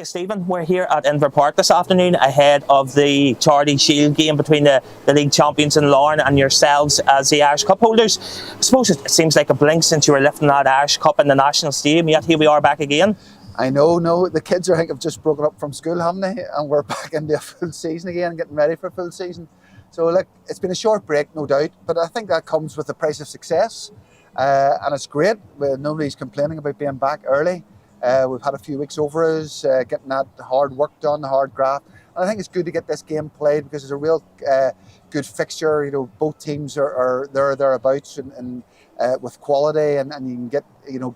Stephen, we're here at Inver Park this afternoon ahead of the Charity Shield game between the league champions in Larne and yourselves as the Irish Cup holders. I suppose it seems like a blink since you were lifting that Irish Cup in the National Stadium, yet here we are back again. I know, no, the kids have just broken up from school, haven't they? And we're back into a full season again, getting ready for a full season. So look, it's been a short break, no doubt, but I think that comes with the price of success. And it's great. Nobody's complaining about being back early. We've had a few weeks over us, getting that hard work done, the hard graft. And I think it's good to get this game played because it's a real good fixture. You know, both teams are thereabouts and with quality, and you can get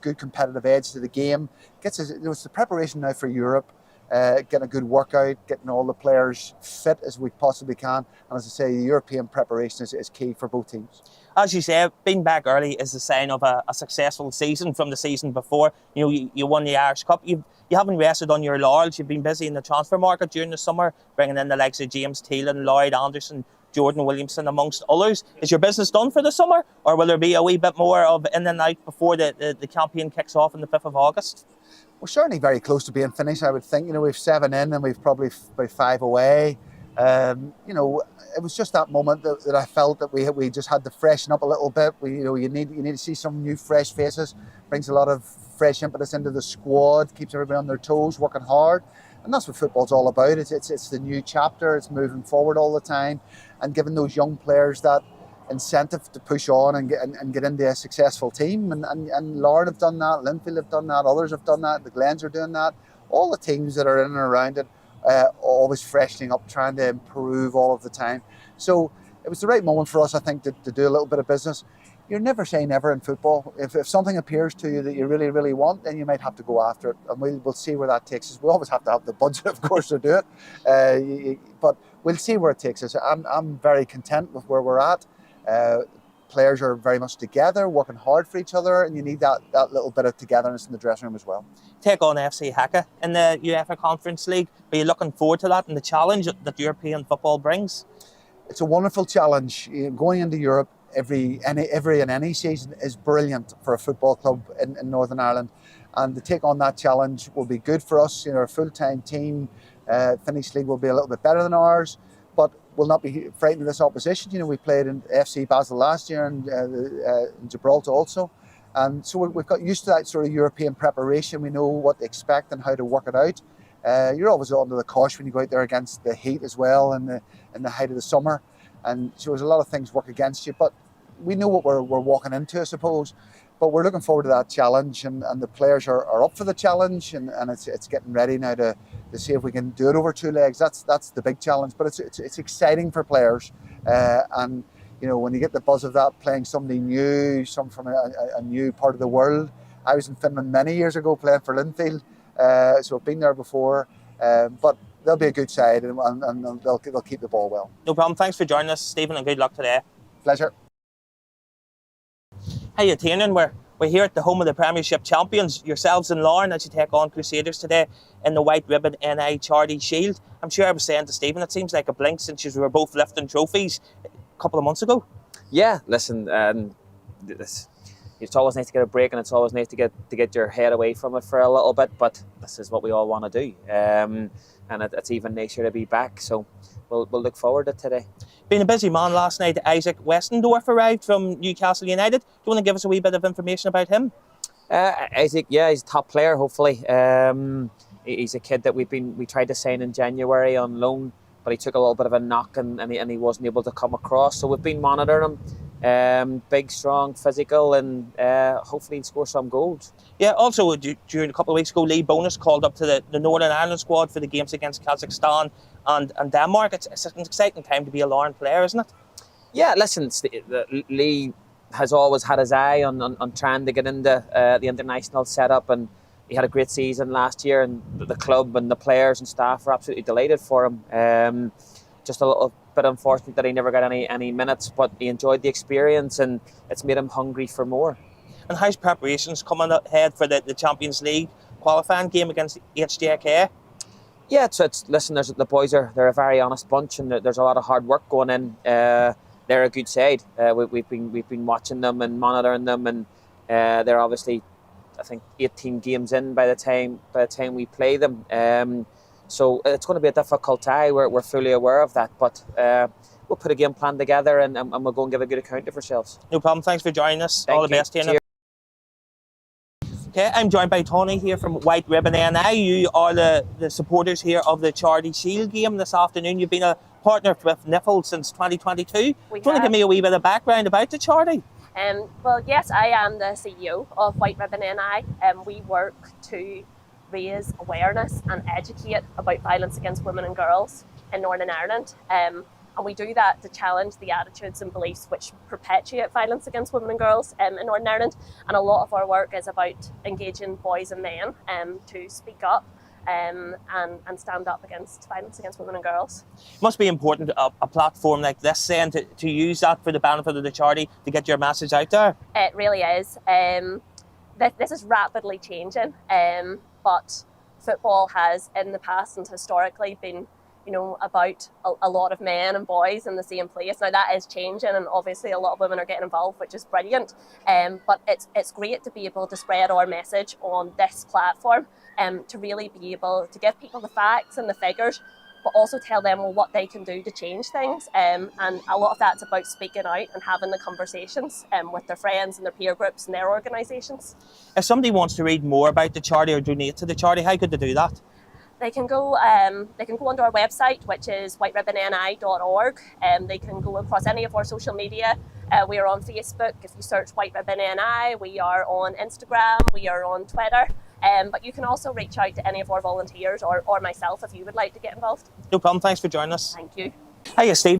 good competitive edge to the game. It's the preparation now for Europe. Getting a good workout, getting all the players fit as we possibly can. And as I say, the European preparation is key for both teams. As you say, being back early is the sign of a successful season from the season before. You won the Irish Cup. You haven't rested on your laurels. You've been busy in the transfer market during the summer, bringing in the likes of James Teelan, Lloyd Anderson, Jordan Williamson, amongst others. Is your business done for the summer, or will there be a wee bit more of in and out before the campaign kicks off on the 5th of August? We're certainly very close to being finished, I would think. We've 7 in and we've probably about 5 away. It was just that moment that I felt that we just had to freshen up a little bit. You need to see some new fresh faces. Brings a lot of fresh impetus into the squad, keeps everybody on their toes, working hard. And that's what football's all about. It's the new chapter. It's moving forward all the time, and giving those young players that incentive to push on and get into a successful team. And Larne have done that, Linfield have done that, others have done that, the Glens are doing that. All the teams that are in and around it, always freshening up, trying to improve all of the time. So it was the right moment for us, I think, to do a little bit of business. You're never say never in football. If something appears to you that you really, really want, then you might have to go after it, and we'll see where that takes us. We always have to have the budget, of course, to do it, but we'll see where it takes us. I'm very content with where we're at. Players are very much together, working hard for each other, and you need that little bit of togetherness in the dressing room as well. Take on FC Haka in the UEFA Conference League. Are you looking forward to that and the challenge that European football brings? It's a wonderful challenge. Going into Europe every and any season is brilliant for a football club in Northern Ireland, and to take on that challenge will be good for us. Our full-time team, Finnish league will be a little bit better than ours, but we'll not be frightened of this opposition. We played in FC Basel last year and in Gibraltar also. And so we've got used to that sort of European preparation. We know what to expect and how to work it out. You're always under the cosh when you go out there against the heat as well in the height of the summer. And so there's a lot of things work against you, but we know what we're walking into, I suppose. But we're looking forward to that challenge, and the players are up for the challenge, and it's getting ready now to see if we can do it over 2 legs. That's the big challenge, but it's exciting for players, and when you get the buzz of that, playing somebody new, some from a new part of the world. I was in Finland many years ago playing for Linfield, so I've been there before, but they'll be a good side, and they'll keep the ball well. No problem. Thanks for joining us, Stephen, and good luck today. Pleasure. How you doing? We're here at the home of the Premiership champions, yourselves in Larne, as you take on Crusaders today in the White Ribbon NI Charity Shield. I'm sure I was saying to Stephen, it seems like a blink since you were both lifting trophies a couple of months ago. Yeah, listen, it's always nice to get a break, and it's always nice to get your head away from it for a little bit, but this is what we all want to do. And it's even nicer to be back, so we'll look forward to today. Been a busy man last night. Isaac Westendorf arrived from Newcastle United. Do you want to give us a wee bit of information about him? Isaac, yeah, he's a top player, hopefully. He's a kid that we tried to sign in January on loan, but he took a little bit of a knock and he wasn't able to come across. So we've been monitoring him. Big, strong, physical, and hopefully he'll score some goals. Yeah, also during a couple of weeks ago, Lee Bonus called up to the Northern Ireland squad for the games against Kazakhstan and Denmark. It's an exciting time to be a Larne player, isn't it? Yeah, listen, Lee has always had his eye on trying to get into the international setup, and he had a great season last year, and the club and the players and staff were absolutely delighted for him. Just a little bit unfortunate that he never got any minutes, but he enjoyed the experience, and it's made him hungry for more. And how's preparations coming ahead for the Champions League qualifying game against HJK? Yeah, listen, the boys they're a very honest bunch, and there's a lot of hard work going in. They're a good side. We've been watching them and monitoring them, and they're obviously I think 18 games in by the time we play them. So it's going to be a difficult tie. We're fully aware of that, but we'll put a game plan together and we'll go and give a good account of ourselves. No problem. Thanks for joining us. Thank All the you. best to you. Okay, I'm joined by Tony here from White Ribbon NI. You are the supporters here of the Charity Shield game this afternoon. You've been a partner with NIFL since 2022. Do you want to give me a wee bit of background about the charity? Well, yes, I am the CEO of White Ribbon NI, and we work to raise awareness and educate about violence against women and girls in Northern Ireland. And we do that to challenge the attitudes and beliefs which perpetuate violence against women and girls in Northern Ireland. And a lot of our work is about engaging boys and men to speak up and stand up against violence against women and girls. It must be important, a platform like this, then, to use that for the benefit of the charity to get your message out there. It really is. This is rapidly changing, but football has in the past and historically been about a lot of men and boys in the same place. Now that is changing, and obviously a lot of women are getting involved, which is brilliant. But it's great to be able to spread our message on this platform, to really be able to give people the facts and the figures, but also tell them what they can do to change things. And a lot of that's about speaking out and having the conversations with their friends and their peer groups and their organisations. If somebody wants to read more about the charity or donate to the charity, how could they do that? They can go onto our website, which is whiteribbonni.org. They can go across any of our social media. We are on Facebook. If you search White Ribbon NI, we are on Instagram, we are on Twitter. But you can also reach out to any of our volunteers or myself if you would like to get involved. No problem. Thanks for joining us. Thank you. Hiya, Steve.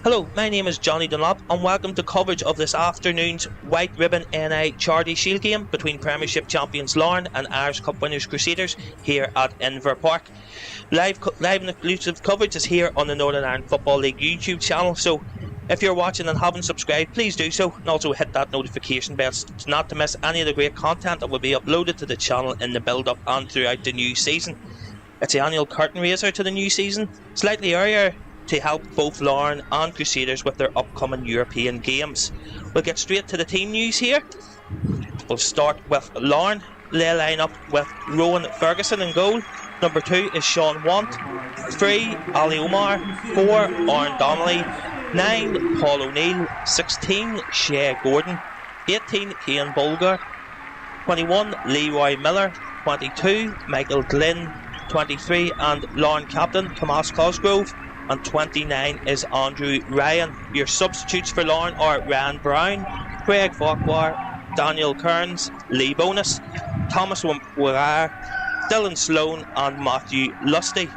Hello, my name is Johnny Dunlop and welcome to coverage of this afternoon's White Ribbon NI Charity Shield game between Premiership champions Larne and Irish Cup winners Crusaders here at Inver Park. Live and exclusive coverage is here on the Northern Ireland Football League YouTube channel, so if you're watching and haven't subscribed, please do so, and also hit that notification bell not to miss any of the great content that will be uploaded to the channel in the build-up and throughout the new season. It's the annual curtain raiser to the new season, slightly earlier to help both Larne and Crusaders with their upcoming European games. We'll get straight to the team news here. We'll start with Larne. They line up with Rowan Ferguson in goal. Number 2 is Sean Want. 3, Ali Omar. 4, Aaron Donnelly. 9, Paul O'Neill. 16, Shea Gordon. 18, Cian Bulgar. 21, Leroy Miller. 22, Michael Glynn. 23, and Larne captain Tomas Cosgrove. And 29 is Andrew Ryan. Your substitutes for Larne are Ryan Brown, Craig Farquhar, Daniel Kearns, Lee Bonus, Thomas Wagare, Dylan Sloan and Matthew Lusty.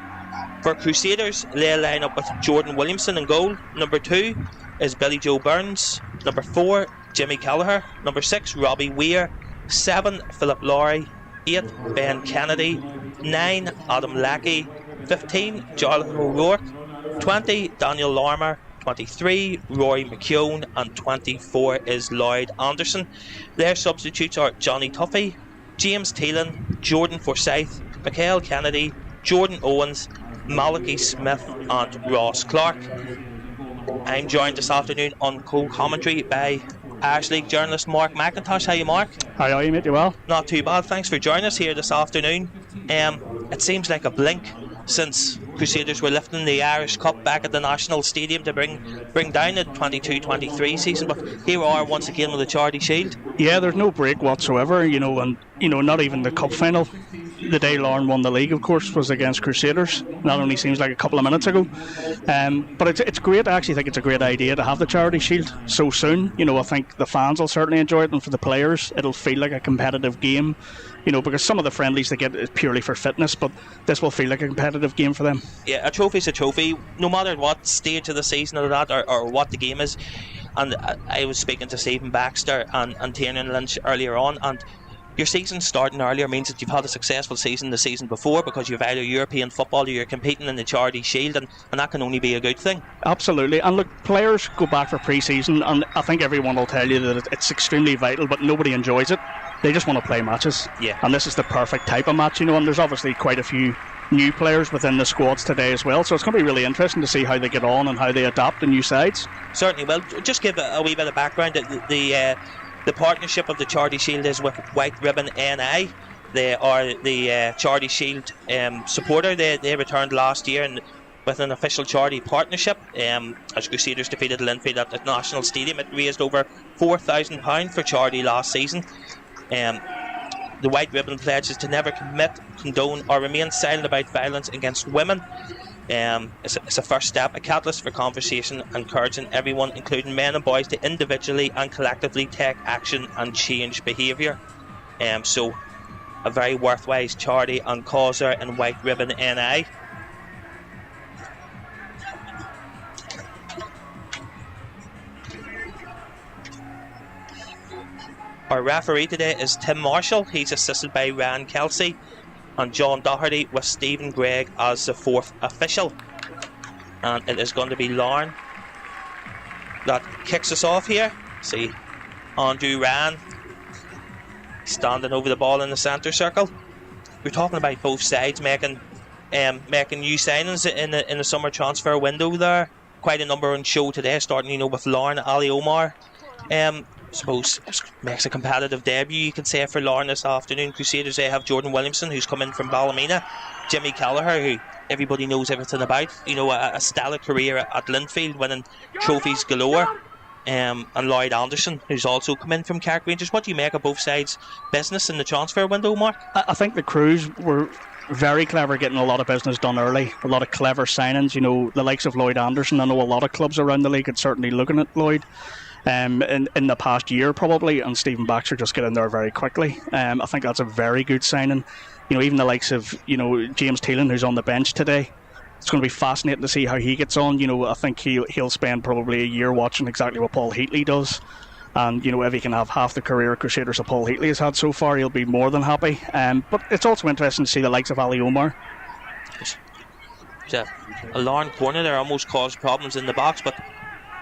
For Crusaders, they line up with Jordan Williamson in goal. Number 2 is Billy Joe Burns. Number 4, Jimmy Callagher. Number 6, Robbie Weir. 7, Philip Lowry. 8, Ben Kennedy. 9, Adam Lackey. 15, Jonathan O'Rourke. 20, Daniel Larmer. 23, Rory McKeown, and 24 is Lloyd Anderson. Their substitutes are Johnny Tuffy, James Teelan, Jordan Forsyth, Michael Kennedy, Jordan Owens, Malachi Smith and Ross Clark. I'm joined this afternoon on co-commentary by Irish League journalist Mark McIntosh. How are you, Mark? How are you, mate? You well? Not too bad. Thanks for joining us here this afternoon. It seems like a blink since Crusaders were lifting the Irish Cup back at the National Stadium to bring down the 22-23 season, but here we are once again with the Charity Shield. Yeah, there's no break whatsoever, and not even the cup final. The day Larne won the league, of course, was against Crusaders. That only seems like a couple of minutes ago. But it's great. I actually think it's a great idea to have the Charity Shield so soon. I think the fans will certainly enjoy it, and for the players, it'll feel like a competitive game. Because some of the friendlies they get is purely for fitness, but this will feel like a competitive game for them. Yeah, a trophy's a trophy, no matter what stage of the season or that, or what the game is. And I was speaking to Stephen Baxter and Tiernan Lynch earlier on, and your season starting earlier means that you've had a successful season the season before, because you've either European football or you're competing in the Charity Shield, and that can only be a good thing. Absolutely. And look, players go back for pre-season, and I think everyone will tell you that it's extremely vital, but nobody enjoys it. They just want to play matches. Yeah. And this is the perfect type of match, and there's obviously quite a few new players within the squads today as well, so it's going to be really interesting to see how they get on and how they adapt to new sides. Certainly. Well, just give a wee bit of background. The partnership of the Charity Shield is with White Ribbon NI. They are the Charity Shield supporter. They returned last year and with an official charity partnership. As Crusaders defeated Linfield at the National Stadium, it raised over £4,000 for charity last season. The White Ribbon pledges to never commit, condone or remain silent about violence against women. It's a first step, a catalyst for conversation, encouraging everyone, including men and boys, to individually and collectively take action and change behaviour. So a very worthwhile charity and cause there in White Ribbon NI. Our referee today is Tim Marshall. He's assisted by Ryan Kelsey and John Doherty, with Stephen Gregg as the fourth official. And it is going to be Larne that kicks us off here. See Andrew Ryan standing over the ball in the centre circle. We're talking about both sides making new signings in the summer transfer window there. Quite a number on show today, starting with Larne, Ali Omar. Suppose makes a competitive debut, you can say, for Larne this afternoon. Crusaders, they have Jordan Williamson, who's come in from Ballymena, Jimmy Callagher, who everybody knows everything about, a stellar career at Linfield, winning trophies galore, and Lloyd Anderson, who's also come in from Carrick Rangers. What do you make of both sides' business in the transfer window, Mark? I think the Crews were very clever getting a lot of business done early, a lot of clever signings. The likes of Lloyd Anderson, I know a lot of clubs around the league are certainly looking at Lloyd in the past year probably, and Stephen Baxter just get in there very quickly. I think that's a very good signing. Even the likes of James Teelan, who's on the bench today, it's going to be fascinating to see how he gets on. You know, I think he'll spend probably a year watching exactly what Paul Heatley does. And, you know, if he can have half the career Crusaders that Paul Heatley has had so far, he'll be more than happy. But it's also interesting to see the likes of Ali Omar. A Larne corner there almost caused problems in the box, but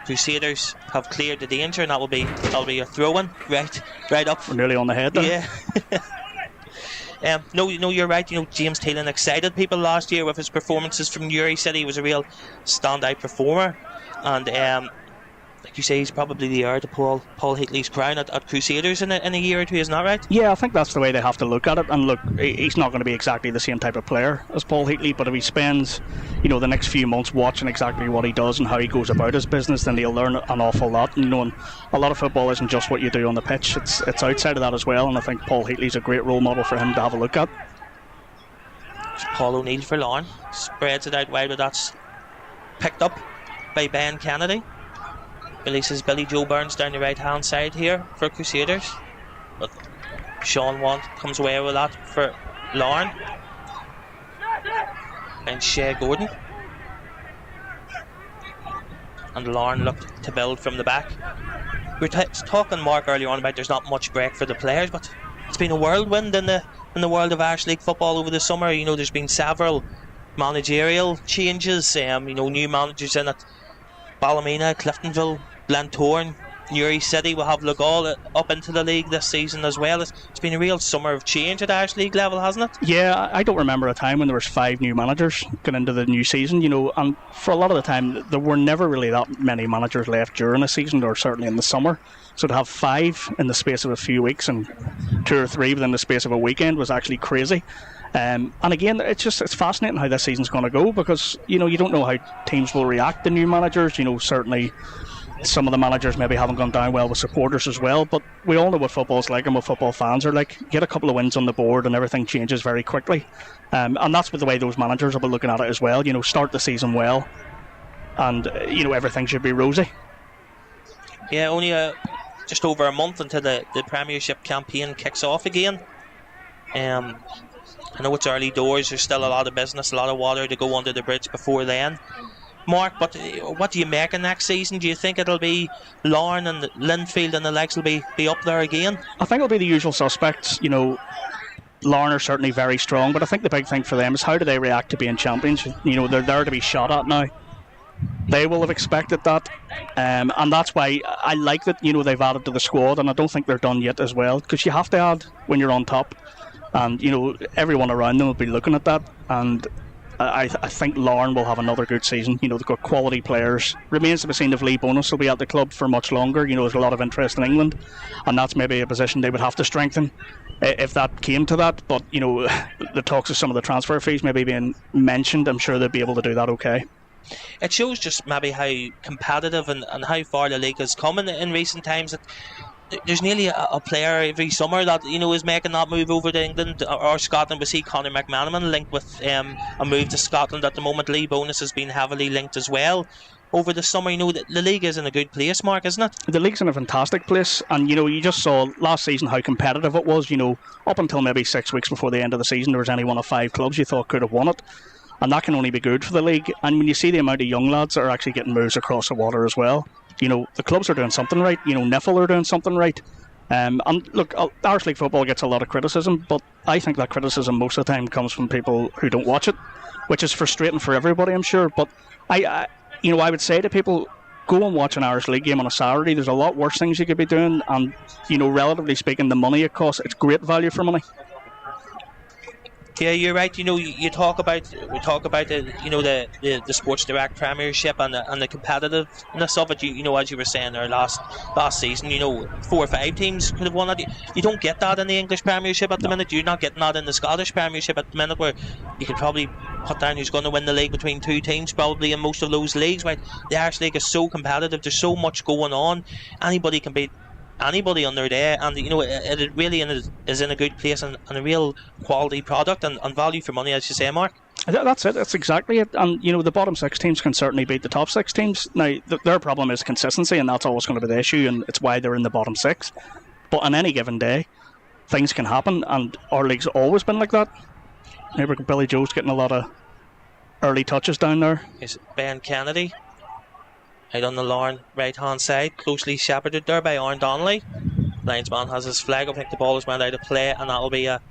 Crusaders have cleared the danger, and that'll be a throw-in right up. We're nearly on the head there. Yeah. No, you're right. You know, James Thielen excited people last year with his performances from Newry City. He was a real standout performer, and like you say, he's probably the heir to Paul Heatley's crown at Crusaders in a year or two, isn't that right? Yeah, I think that's the way they have to look at it. And look, he's not going to be exactly the same type of player as Paul Heatley, but if he spends, you know, the next few months watching exactly what he does and how he goes about his business, then he'll learn an awful lot. And, you know, and a lot of football isn't just what you do on the pitch; it's outside of that as well. And I think Paul Heatley's a great role model for him to have a look at. It's Paul O'Neill for Larne, spreads it out wide, but that's picked up by Ben Kennedy. Releases Billy Joe Burns down the right hand side here for Crusaders, but Sean Want comes away with that for Larne, and Shea Gordon, and Larne looked to build from the back. We were talking, Mark, earlier on about there's not much break for the players, but it's been a whirlwind in the world of Irish League football over the summer. You know, there's been several managerial changes. You know, new managers in at Ballymena, Cliftonville, Glentoran, Newry City will have Lugal up into the league this season as well. It's been a real summer of change at Irish League level, hasn't it? Yeah, I don't remember a time when there was 5 new managers going into the new season, you know, and for a lot of the time there were never really that many managers left during a season, or certainly in the summer. So to have 5 in the space of a few weeks and 2 or 3 within the space of a weekend was actually crazy. And again, it's fascinating how this season's going to go, because, you know, you don't know how teams will react to new managers. You know, certainly some of the managers maybe haven't gone down well with supporters as well, but we all know what football's like and what football fans are like. Get a couple of wins on the board and everything changes very quickly, and that's with the way those managers will be looking at it as well. You know, start the season well and you know, everything should be rosy. Yeah, only just over a month until the Premiership campaign kicks off again. I know it's early doors, there's still a lot of business, a lot of water to go under the bridge before then, Mark, but what do you make of next season? Do you think it'll be Larne and Linfield and the likes will be up there again? I think it'll be the usual suspects. You know, Larne are certainly very strong, but I think the big thing for them is how do they react to being champions? You know, they're there to be shot at now. They will have expected that, and that's why I like that, you know, they've added to the squad, and I don't think they're done yet as well, because you have to add when you're on top, and, you know, everyone around them will be looking at that, and I think Larne will have another good season. You know, they've got quality players. Remains to be seen if Lee Bonus will be at the club for much longer. You know, there's a lot of interest in England, and that's maybe a position they would have to strengthen if that came to that. But, you know, the talks of some of the transfer fees maybe being mentioned, I'm sure they'll be able to do that okay. It shows just maybe how competitive and how far the league has come in recent times. That there's nearly a player every summer that, you know, is making that move over to England or Scotland. We see Conor McManaman linked with a move to Scotland at the moment. Lee Bonus has been heavily linked as well over the summer. You know, the league is in a good place, Mark, isn't it? The league's in a fantastic place, and, you know, you just saw last season how competitive it was. You know, up until maybe 6 weeks before the end of the season, there was only one of 5 clubs you thought could have won it, and that can only be good for the league. And when you see the amount of young lads that are actually getting moves across the water as well, you know, the clubs are doing something right. You know, Niffle are doing something right. And look, Irish League football gets a lot of criticism, but I think that criticism most of the time comes from people who don't watch it, which is frustrating for everybody, I'm sure. But I would say to people, go and watch an Irish League game on a Saturday. There's a lot worse things you could be doing, and, you know, relatively speaking, the money it costs, it's great value for money. Yeah, you're right. You know, we talk about the, you know, the Sports Direct Premiership and the competitiveness of it. You know, as you were saying there last season, you know, 4 or 5 teams could have won it. You don't get that in the English Premiership at the minute. You're not getting that in the Scottish Premiership at the minute, where you could probably put down who's going to win the league between 2 teams probably in most of those leagues. Right? The Irish League is so competitive. There's so much going on. Anybody can beat anybody on their day, and, you know, it really is in a good place and a real quality product and value for money, as you say, Mark. That's it. That's exactly it. And, you know, the bottom 6 teams can certainly beat the top 6 teams. Now, their problem is consistency, and that's always going to be the issue, and it's why they're in the bottom 6. But on any given day, things can happen, and our league's always been like that. Maybe Billy Joe's getting a lot of early touches down there. Here's Ben Kennedy. Out on the Larne right hand side, closely shepherded there by Aaron Donnelly. Linesman has his flag. I think the ball has went out of play, and that'll be a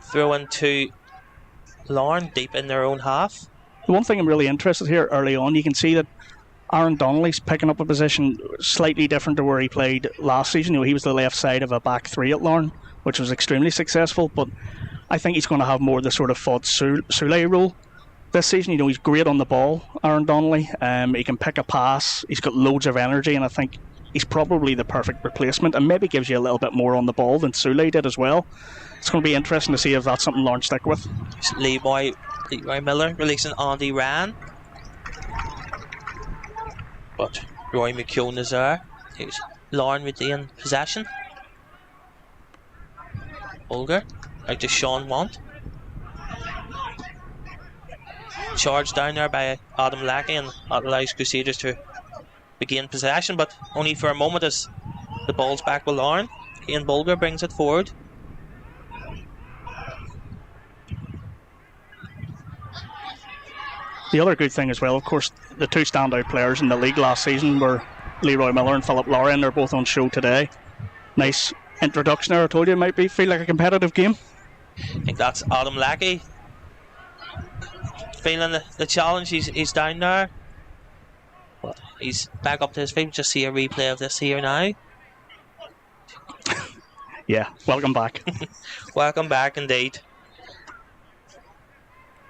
throw into Larne deep in their own half. The one thing I'm really interested here early on, you can see that Aaron Donnelly's picking up a position slightly different to where he played last season. He was the left side of a back three at Larne, which was extremely successful, but I think he's going to have more of the sort of Fod Soulé role this season. He's great on the ball, Aaron Donnelly. He can pick a pass, he's got loads of energy, and I think he's probably the perfect replacement, and maybe gives you a little bit more on the ball than Soulé did as well. It's going to be interesting to see if that's something Larne stick with. Leroy Miller releasing Andy Ryan, but Roy McKeown is there. Here's Larne retain possession. Olger out to Sean Want. Charged down there by Adam Lackey, and that allows Crusaders to regain possession, but only for a moment as the ball's back with Larne. Ian Bulger brings it forward. The other good thing as well, of course, the two standout players in the league last season were Leroy Miller and Philip Larne. They're both on show today. Nice introduction there. I told you it might feel like a competitive game. I think that's Adam Lackey feeling the challenge. He's down there. Well, he's back up to his feet. Just see a replay of this here now. Yeah, welcome back. Welcome back indeed.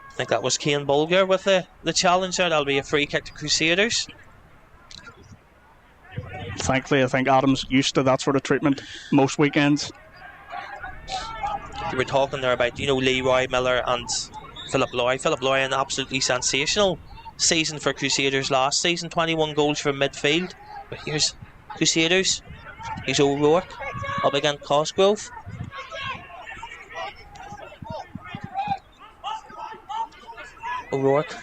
I think that was Cian Bulger with the challenge there. That'll be a free kick to Crusaders. Thankfully, I think Adam's used to that sort of treatment most weekends. We were talking there about, Leroy Miller and Philip Loy. Philip Loy, an absolutely sensational season for Crusaders last season. 21 goals from midfield. But here's Crusaders. Here's O'Rourke up against Cosgrove. O'Rourke.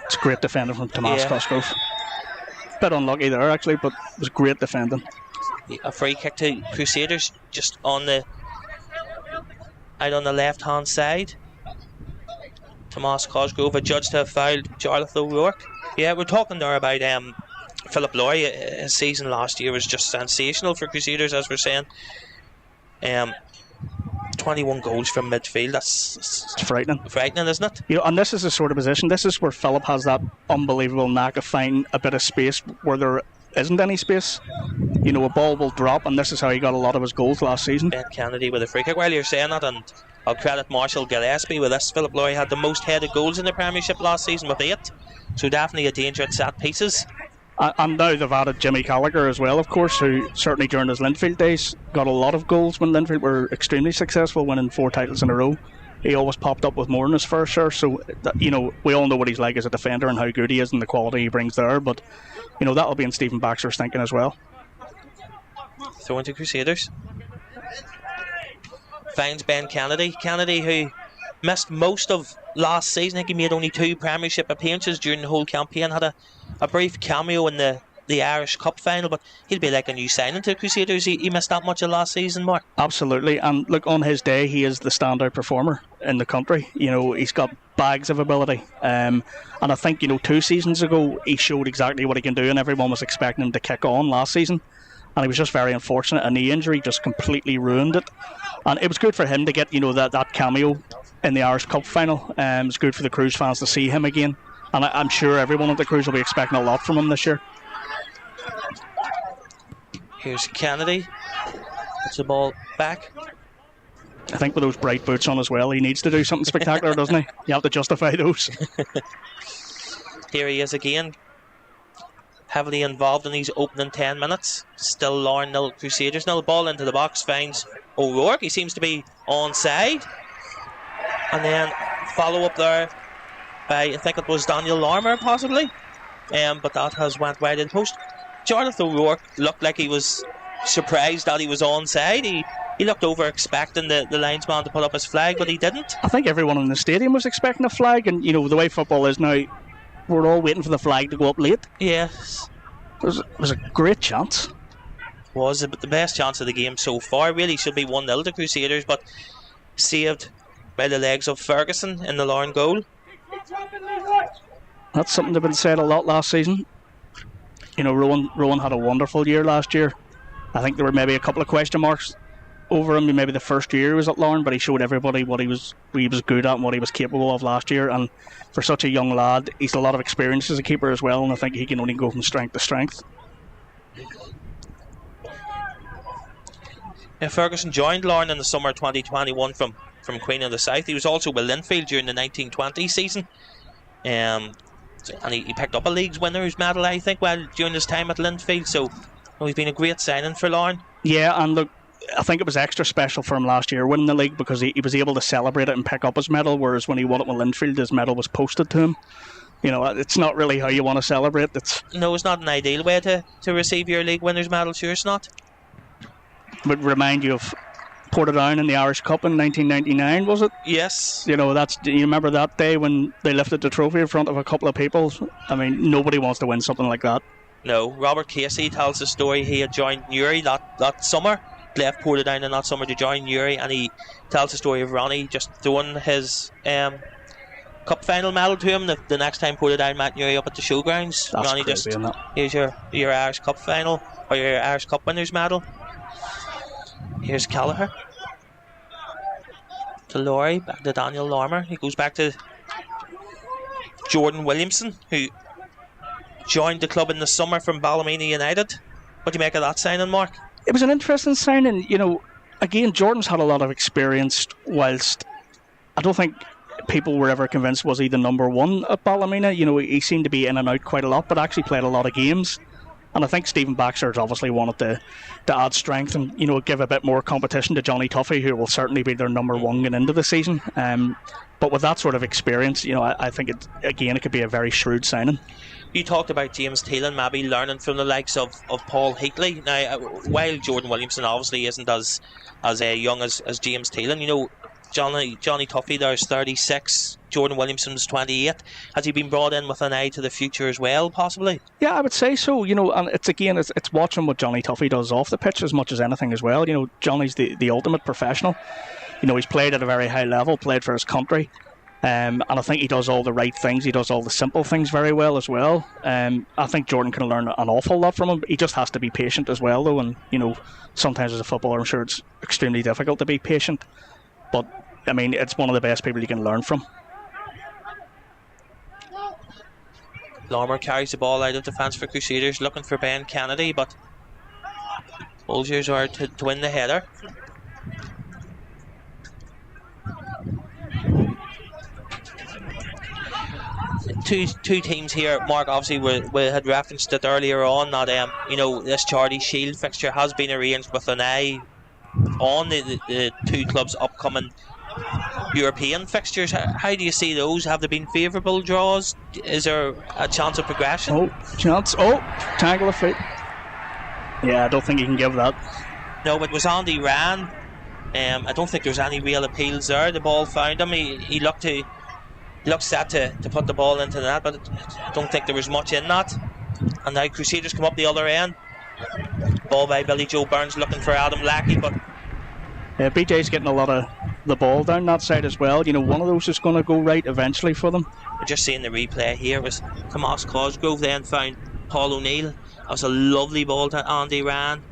It's great defending from Tomas Yeah. Cosgrove. Bit unlucky there actually, but it was great defending. A free kick to Crusaders just out on the left hand side. Tomas Cosgrove adjudged to have fouled Jarlath O'Rourke. Yeah, we're talking there about Philip Loy. His season last year was just sensational for Crusaders, as we're saying. 21 goals from midfield. That's It's frightening. frightening, isn't it? And this is the sort of position. This is where Philip has that unbelievable knack of finding a bit of space where there isn't any space. A ball will drop, and this is how he got a lot of his goals last season. Ben Kennedy with a free kick. While you're saying that, and I'll credit Marshall Gillespie with this, Philip Loy had the most headed goals in the Premiership last season with 8. So definitely a danger at set pieces. And now they've added Jimmy Gallagher as well, of course, who certainly during his Linfield days got a lot of goals when Linfield were extremely successful, winning 4 titles in a row. He always popped up with more than his fair share, so we all know what he's like as a defender and how good he is and the quality he brings there, but that'll be in Stephen Baxter's thinking as well. Throw into Crusaders. Finds Ben Kennedy. Kennedy, who missed most of last season. I think he made only 2 Premiership appearances during the whole campaign. Had a brief cameo in the Irish Cup final, but he'll be like a new signing to Crusaders. He missed that much of last season, Mark. Absolutely, and look, on his day he is the standout performer in the country. He's got bags of ability, and I think 2 seasons ago he showed exactly what he can do, and everyone was expecting him to kick on last season, and he was just very unfortunate. A knee injury just completely ruined it, and it was good for him to get that cameo in the Irish Cup final. It's good for the Cruise fans to see him again, and I'm sure everyone at the Cruise will be expecting a lot from him this year. Here's Kennedy. Puts the ball back. I think with those bright boots on as well, he needs to do something spectacular, doesn't he? You have to justify those. Here he is again, heavily involved in these opening 10 minutes. Still Larne 0, Crusaders 0. Ball into the box, finds O'Rourke. He seems to be onside. And then follow up there by, I think it was Daniel Larmer possibly. But that has went wide in post. Jarlath O'Rourke looked like he was surprised that he was onside. He looked over expecting the linesman to put up his flag, but he didn't. I think everyone in the stadium was expecting a flag, and the way football is now, we're all waiting for the flag to go up late. Yes. It was a great chance. Was the best chance of the game so far. Really should be 1-0 to Crusaders, but saved by the legs of Ferguson in the Larne goal. That's something that been said a lot last season. Rowan had a wonderful year last year. I think there were maybe a couple of question marks over him. Maybe the first year he was at Larne, but he showed everybody what he was good at and what he was capable of last year. And for such a young lad, he's a lot of experience as a keeper as well, and I think he can only go from strength to strength. Yeah, Ferguson joined Larne in the summer 2021 from Queen of the South. He was also with Linfield during the 1920 season. And he picked up a league's winners medal, I think, during his time at Linfield. So he's been a great signing for Larne. Yeah, and look, I think it was extra special for him last year winning the league because he was able to celebrate it and pick up his medal, whereas when he won it with Linfield, his medal was posted to him. It's not really how you want to celebrate. No, it's not an ideal way to receive your league winners medal. Sure, it's not. Would remind you of Portadown in the Irish Cup in 1999, was it? Yes. You remember that day when they lifted the trophy in front of a couple of people? I mean, nobody wants to win something like that. No. Robert Casey tells the story. He had joined Newry that summer, left Portadown in that summer to join Newry, and he tells the story of Ronnie just throwing his cup final medal to him the next time Portadown met Newry up at the showgrounds. That's Ronnie crazy, isn't it? Here's your Irish Cup final, or your Irish Cup winners medal. Here's Callagher to Laurie, back to Daniel Larmer. He goes back to Jordan Williamson, who joined the club in the summer from Ballymena United. What do you make of that signing, Mark? It was an interesting signing. Again, Jordan's had a lot of experience, whilst I don't think people were ever convinced was he the number one at Ballymena. He seemed to be in and out quite a lot, but actually played a lot of games. And I think Stephen Baxter has obviously wanted to add strength and give a bit more competition to Johnny Tuffy, who will certainly be their number one going into the season. But with that sort of experience, I think it could be a very shrewd signing. You talked about James Teelan maybe learning from the likes of Paul Heatley. Now, while Jordan Williamson obviously isn't as young as James Teelan, Johnny Tuffy there's 36, Jordan Williamson's 28. Has he been brought in with an eye to the future as well, possibly? Yeah, I would say so. And it's watching what Johnny Tuffy does off the pitch as much as anything as well. Johnny's the ultimate professional. He's played at a very high level, played for his country. And I think he does all the right things. He does all the simple things very well as well. I think Jordan can learn an awful lot from him. He just has to be patient as well, though. And, sometimes as a footballer, I'm sure it's extremely difficult to be patient. But, it's one of the best people you can learn from. Larmer carries the ball out of defence for Crusaders, looking for Ben Kennedy, but Bulgars are to win the header. Two teams here, Mark. Obviously, we had referenced it earlier on that this Charity Shield fixture has been arranged with an eye on the two clubs' upcoming European fixtures. How do you see those? Have there been favourable draws? Is there a chance of progression? Tangle of fate. Yeah, I don't think you can give that. No, it was Andy Ryan. I don't think there's any real appeals there. The ball found him. He looked set to put the ball into the net, but I don't think there was much in that. And now Crusaders come up the other end. Ball by Billy Joe Burns looking for Adam Lackey, but BJ's getting a lot of the ball down that side as well. One of those is going to go right eventually for them. We're just seeing the replay here. It was Tomas Cosgrove then found Paul O'Neill. That was a lovely ball to Andy Ryan.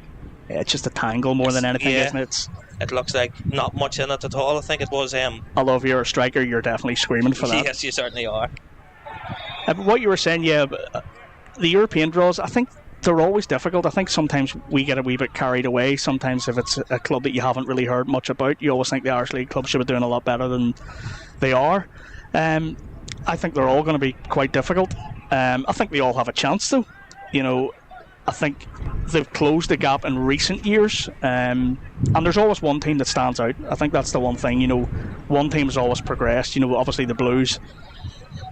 Yeah, it's just a tangle more than anything, isn't it? It looks like not much in it at all. I think it was although if you're a striker, you're definitely screaming for that. Yes, you certainly are. But what you were saying, the European draws, I think they're always difficult. I think sometimes we get a wee bit carried away. Sometimes if it's a club that you haven't really heard much about, you always think the Irish League club should be doing a lot better than they are. I think they're all going to be quite difficult. I think they all have a chance though. I think they've closed the gap in recent years, and there's always one team that stands out. I think that's the one thing. One team has always progressed. Obviously the Blues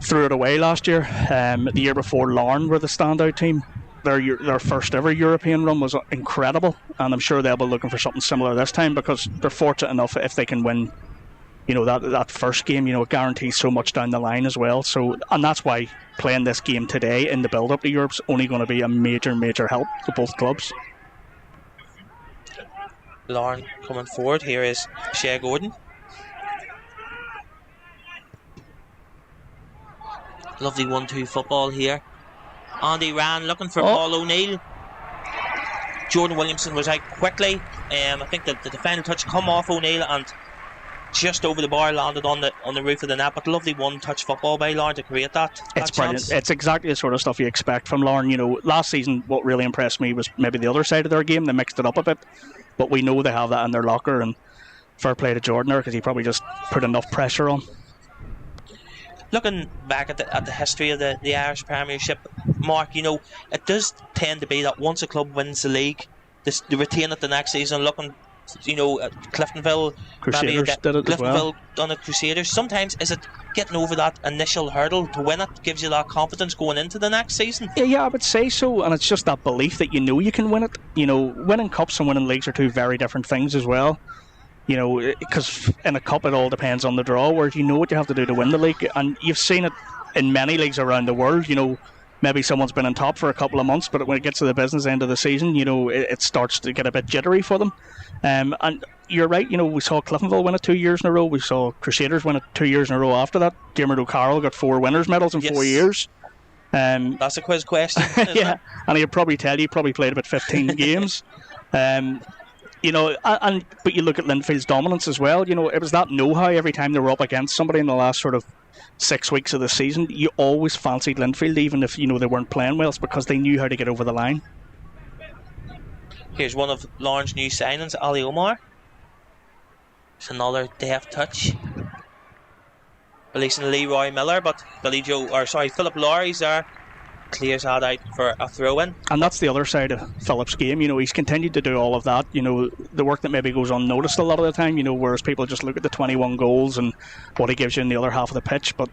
threw it away last year. The year before, Larne were the standout team. Their first ever European run was incredible, and I'm sure they'll be looking for something similar this time because they're fortunate enough if they can win. That first game, it guarantees so much down the line as well. So, and that's why playing this game today in the build-up to Europe's only going to be a major, major help to both clubs. Larne coming forward. Here is Shea Gordon. Lovely 1-2 football here. Andy Ryan looking for Paul O'Neill. Jordan Williamson was out quickly. I think that the final touch come off O'Neill and just over the bar landed on the roof of the net. But lovely one-touch football by Larne to create that. It's brilliant. Chance. It's exactly the sort of stuff you expect from Larne. You know, last season what really impressed me was maybe the other side of their game. They mixed it up a bit, but we know they have that in their locker. And fair play to Jordan there because he probably just put enough pressure on. Looking back at the history of the Irish Premiership, Mark, you know, it does tend to be that once a club wins the league, they retain it the next season. Looking, you know, at Cliftonville, Crusaders did it as well. Done it, Crusaders. Sometimes is it getting over that initial hurdle to win it gives you that confidence going into the next season? Yeah, I would say so, and it's just that belief that you know you can win it. You know, winning cups and winning leagues are two very different things as well. You know, because in a cup it all depends on the draw, whereas you know what you have to do to win the league. And you've seen it in many leagues around the world. You know, maybe someone's been on top for a couple of months, but when it gets to the business end of the season, you know, it starts to get a bit jittery for them. And you're right, you know, we saw Cliftonville win it 2 years in a row. We saw Crusaders win it 2 years in a row after that. Diarmuid O'Carroll got 4 winners' medals in 4 years. That's a quiz question, isn't yeah, it? and he'd probably tell you, probably played about 15 games. You know, but you look at Linfield's dominance as well. You know, it was that know-how every time they were up against somebody in the last sort of 6 weeks of the season. You always fancied Linfield, even if, you know, they weren't playing well. It's because they knew how to get over the line. Here's one of Larne's new signings, Ali Omar. It's another deft touch. Releasing Leroy Miller, but Philip Lowry's there. Clears that out for a throw-in. And that's the other side of Philip's game. You know, he's continued to do all of that. You know, the work that maybe goes unnoticed a lot of the time, you know, whereas people just look at the 21 goals and what he gives you in the other half of the pitch. But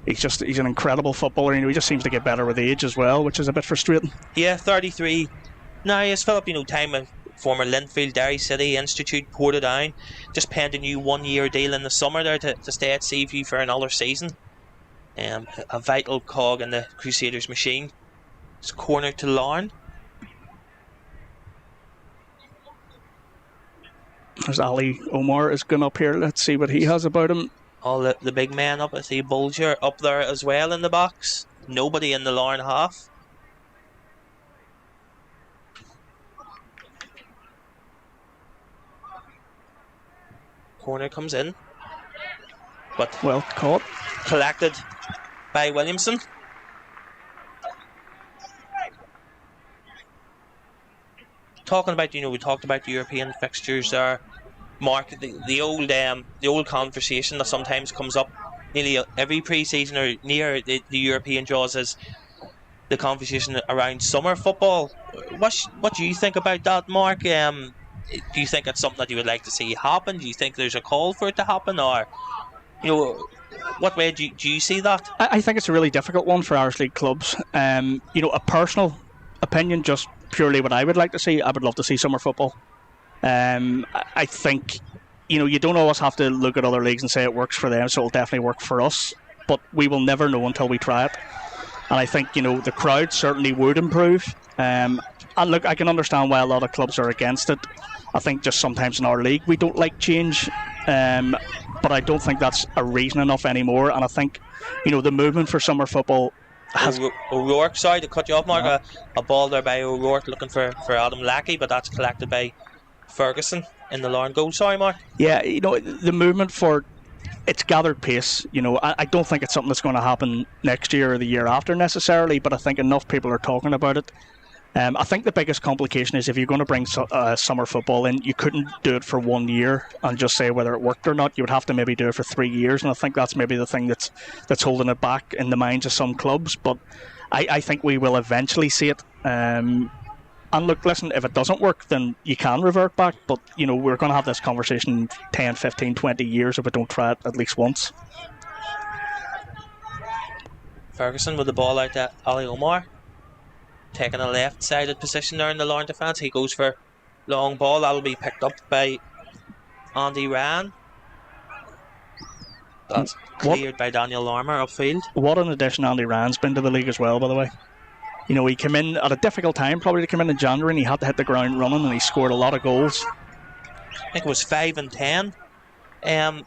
he's an incredible footballer. You know, he just seems to get better with age as well, which is a bit frustrating. Yeah, 33. Now, yes, Philip, you know, time with former Linfield, Derry City, Institute, Portadown. Just penned a new 1-year deal in the summer there to stay at Seaview for another season. A vital cog in the Crusaders machine. It's corner to Larne. There's Ali Omar is going up here. Let's see what he has about him. All the big men up. I see Bulger up there as well in the box. Nobody in the Larne half. Corner comes in. But well caught. Collected by Williamson. Talking about, you know, we talked about the European fixtures there, Mark. The old conversation that sometimes comes up nearly every pre-season or near the European draws is the conversation around summer football. What do you think about that, Mark? Do you think it's something that you would like to see happen? Do you think there's a call for it to happen, or, you know, what way do you see that? I think it's a really difficult one for Irish League clubs. You know, a personal opinion, just purely what I would like to see, I would love to see summer football. I think, you know, you don't always have to look at other leagues and say it works for them, so it'll definitely work for us, but we will never know until we try it. And I think, you know, the crowd certainly would improve. And look, I can understand why a lot of clubs are against it. I think just sometimes in our league we don't like change, but I don't think that's a reason enough anymore. And I think, you know, the movement for summer football has... O'Rourke, sorry to cut you off, Mark. A ball there by O'Rourke looking for Adam Lackey, but that's collected by Ferguson in the Larne goal. Sorry, Mark. Yeah, you know, the movement for... It's gathered pace. You know, I don't think it's something that's going to happen next year or the year after necessarily, but I think enough people are talking about it. I think the biggest complication is if you're going to bring summer football in, you couldn't do it for 1 year and just say whether it worked or not. You would have to maybe do it for 3 years, and I think that's maybe the thing that's holding it back in the minds of some clubs. But I think we will eventually see it. And look, listen, if it doesn't work, then you can revert back. But, you know, we're going to have this conversation in 10, 15, 20 years if we don't try it at least once. Ferguson with the ball out to Ali Omar. Taking a left-sided position there in the Larne defence. He goes for long ball. That'll be picked up by Andy Ryan. That's cleared by Daniel Larmer upfield. What an addition Andy Ryan's been to the league as well, by the way. You know, he came in at a difficult time probably to come in January, and he had to hit the ground running, and he scored a lot of goals. I think it was 5 and 10.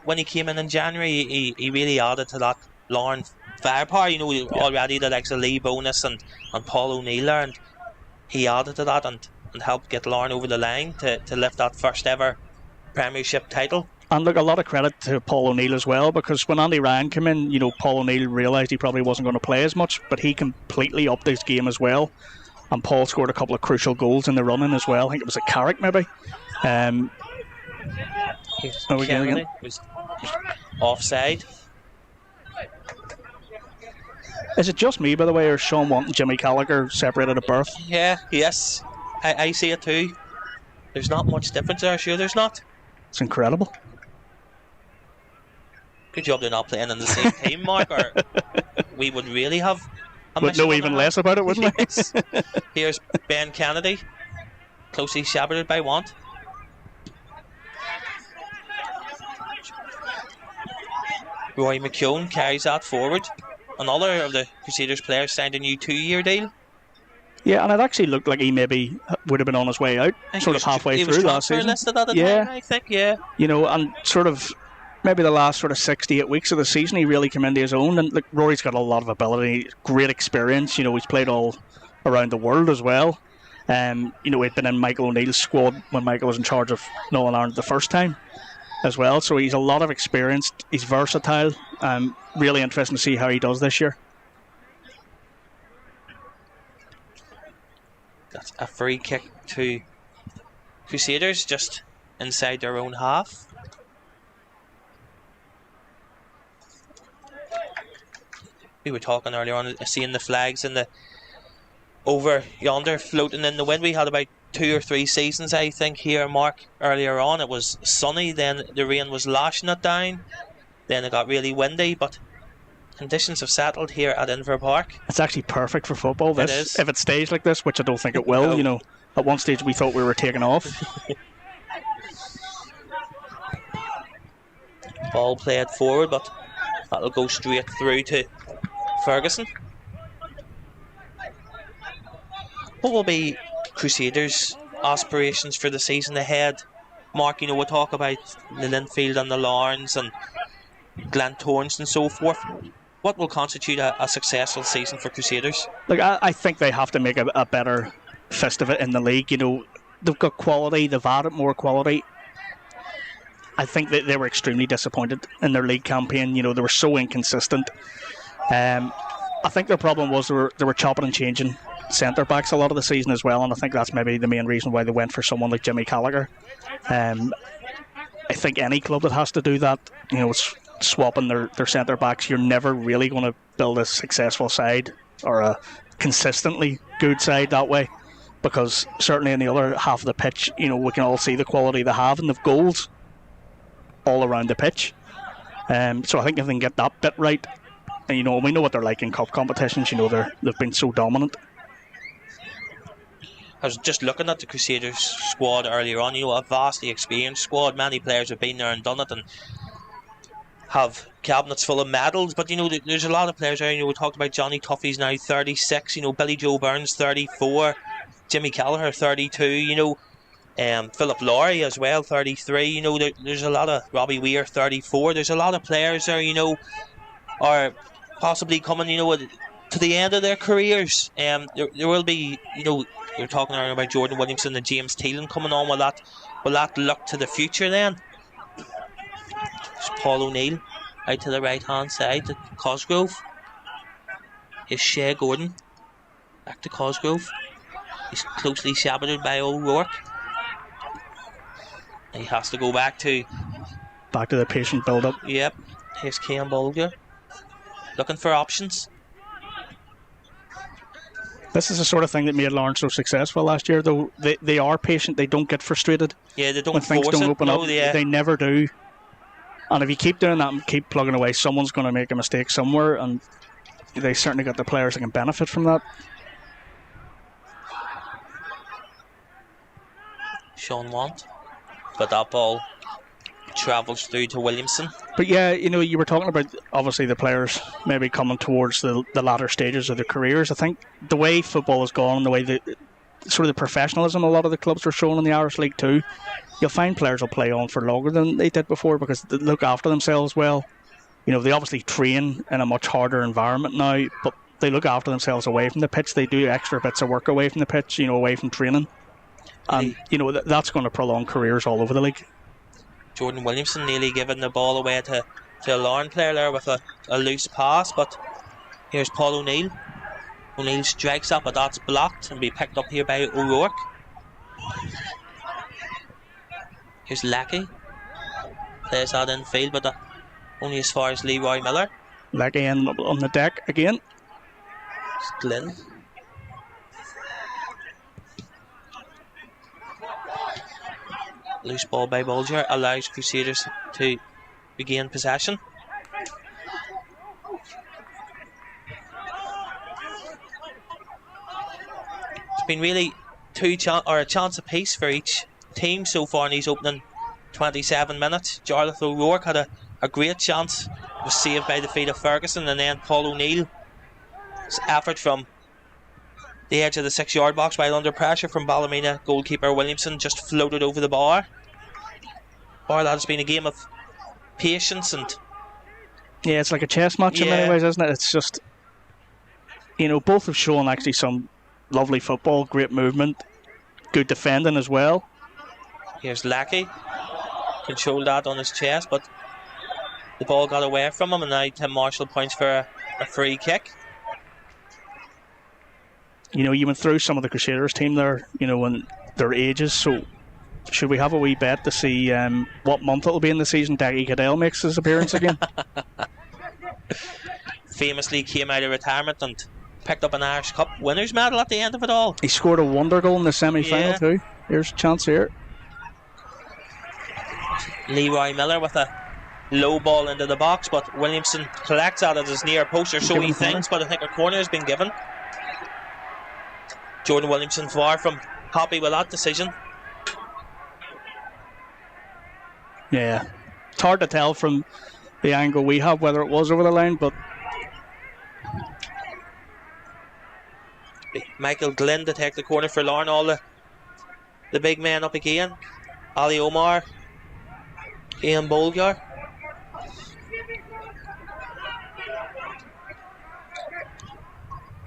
When he came in January, he really added to that Larne firepower. Already the likes of Lee Bonus and Paul O'Neill there, and he added to that and helped get Larne over the line to lift that first ever Premiership title. And look, a lot of credit to Paul O'Neill as well, because when Andy Ryan came in, Paul O'Neill realised he probably wasn't going to play as much, but he completely upped his game as well. And Paul scored a couple of crucial goals in the running as well. I think it was a Carrick maybe. Kennedy was offside. Is it just me, by the way, or Sean wanting Jimmy Gallagher separated at birth? Yes. I see it too. There's not much difference there, sure there's not. It's incredible. Good job they're not playing in the same team, Mark, or we would really have a Would know even less about it, wouldn't we? Yes. Here's Ben Kennedy, closely shepherded by Want. Roy McKeown carries that forward. Another of the Crusaders players signed a new 2-year deal. Yeah, and it actually looked like he maybe would have been on his way out, sort of halfway through last season. Listed at the time, I think, yeah. And sort of maybe the last sort of 6 to 8 weeks of the season, he really came into his own. And look, Rory's got a lot of ability, great experience. He's played all around the world as well. He'd been in Michael O'Neill's squad when Michael was in charge of Northern Ireland the first time as well. So he's a lot of experience. He's versatile. Really interesting to see how he does this year. That's a free kick to Crusaders just inside their own half. We were talking earlier on, seeing the flags in the over yonder floating in the wind. We had about 2 or 3 seasons, I think, here, Mark, earlier on. It was sunny, then the rain was lashing it down, then it got really windy, but conditions have settled here at Inver Park. It's actually perfect for football. It is. If it stays like this, which I don't think it will. No. At one stage we thought we were taking off. Ball played forward, but that'll go straight through to Ferguson. What will be Crusaders' aspirations for the season ahead? Mark, we'll talk about the Linfield and the Larnes and Glentorrance and so forth. What will constitute a successful season for Crusaders? Look, I think they have to make a better fist of it in the league. They've got quality, they've added more quality. I think that they were extremely disappointed in their league campaign. They were so inconsistent. I think their problem was they were chopping and changing centre backs a lot of the season as well, and I think that's maybe the main reason why they went for someone like Jimmy Gallagher. I think any club that has to do that, swapping their centre backs, you're never really going to build a successful side or a consistently good side that way, because certainly in the other half of the pitch, we can all see the quality they have, and they've goals all around the pitch. So I think if they can get that bit right, and we know what they're like in cup competitions. They've been so dominant. I was just looking at the Crusaders squad earlier on. A vastly experienced squad. Many players have been there and done it and have cabinets full of medals. But there's a lot of players there. We talked about Johnny Tuffy's now 36. Billy Joe Burns 34. Jimmy Gallagher 32. Philip Laurie as well 33. There's a lot of Robbie Weir 34. There's a lot of players there. Are possibly coming. To the end of their careers. There will be. You're talking earlier about Jordan Williamson and James Teelan coming on. Will that look to the future then? It's Paul O'Neill out to the right hand side to Cosgrove. Here's Shea Gordon back to Cosgrove. He's closely shepherded by O'Rourke. He has to go back to the patient build-up. Yep. Here's Cian Bolger looking for options. This is the sort of thing that made Larne so successful last year, though. They are patient. They don't get frustrated. Yeah, they don't when things force don't it. open up. Yeah. They never do. And if you keep doing that and keep plugging away, someone's going to make a mistake somewhere, and they certainly got the players that can benefit from that. Sean Want, but that ball travels through to Williamson. But yeah, you were talking about obviously the players maybe coming towards the latter stages of their careers. I think the way football has gone and the way that sort of the professionalism a lot of the clubs are showing in the Irish League too, you'll find players will play on for longer than they did before because they look after themselves well. They obviously train in a much harder environment now, but they look after themselves away from the pitch. They do extra bits of work away from the pitch, away from training. And, that's going to prolong careers all over the league. Jordan Williamson nearly giving the ball away to a Larne player there with a loose pass, but here's Paul O'Neill. O'Neill strikes up, but that's blocked and be picked up here by O'Rourke. Here's Lackey. Plays that in field, but only as far as Leroy Miller. Lackey on the deck again. It's Glynn. Loose ball by Bulger allows Crusaders to regain possession. It's been really a chance apiece for each team so far in these opening 27 minutes. Jarlath O'Rourke had a great chance, was saved by the feet of Ferguson, and then Paul O'Neill's effort from the edge of the 6-yard box while under pressure from Ballymena goalkeeper Williamson just floated over the bar. Bar that has been a game of patience and... Yeah, it's like a chess match in many ways, isn't it? It's just, both have shown actually some lovely football, great movement, good defending as well. Here's Lackey. Controlled that on his chest, but the ball got away from him, and now Tim Marshall points for a free kick. You went through some of the Crusaders team there, and their ages, so should we have a wee bet to see what month it'll be in the season Daggy Cadell makes his appearance again? Famously came out of retirement and picked up an Irish Cup winners medal at the end of it all. He scored a wonder goal in the semi-final too. Here's a chance here. Leroy Miller with a low ball into the box, but Williamson collects that at his near post, or so he thinks, but I think a corner has been given. Jordan Williamson far from happy with that decision. Yeah, it's hard to tell from the angle we have whether it was over the line, but Michael Glynn to take the corner for Larne. All the big men up again. Ali Omar, Ian Bolgar.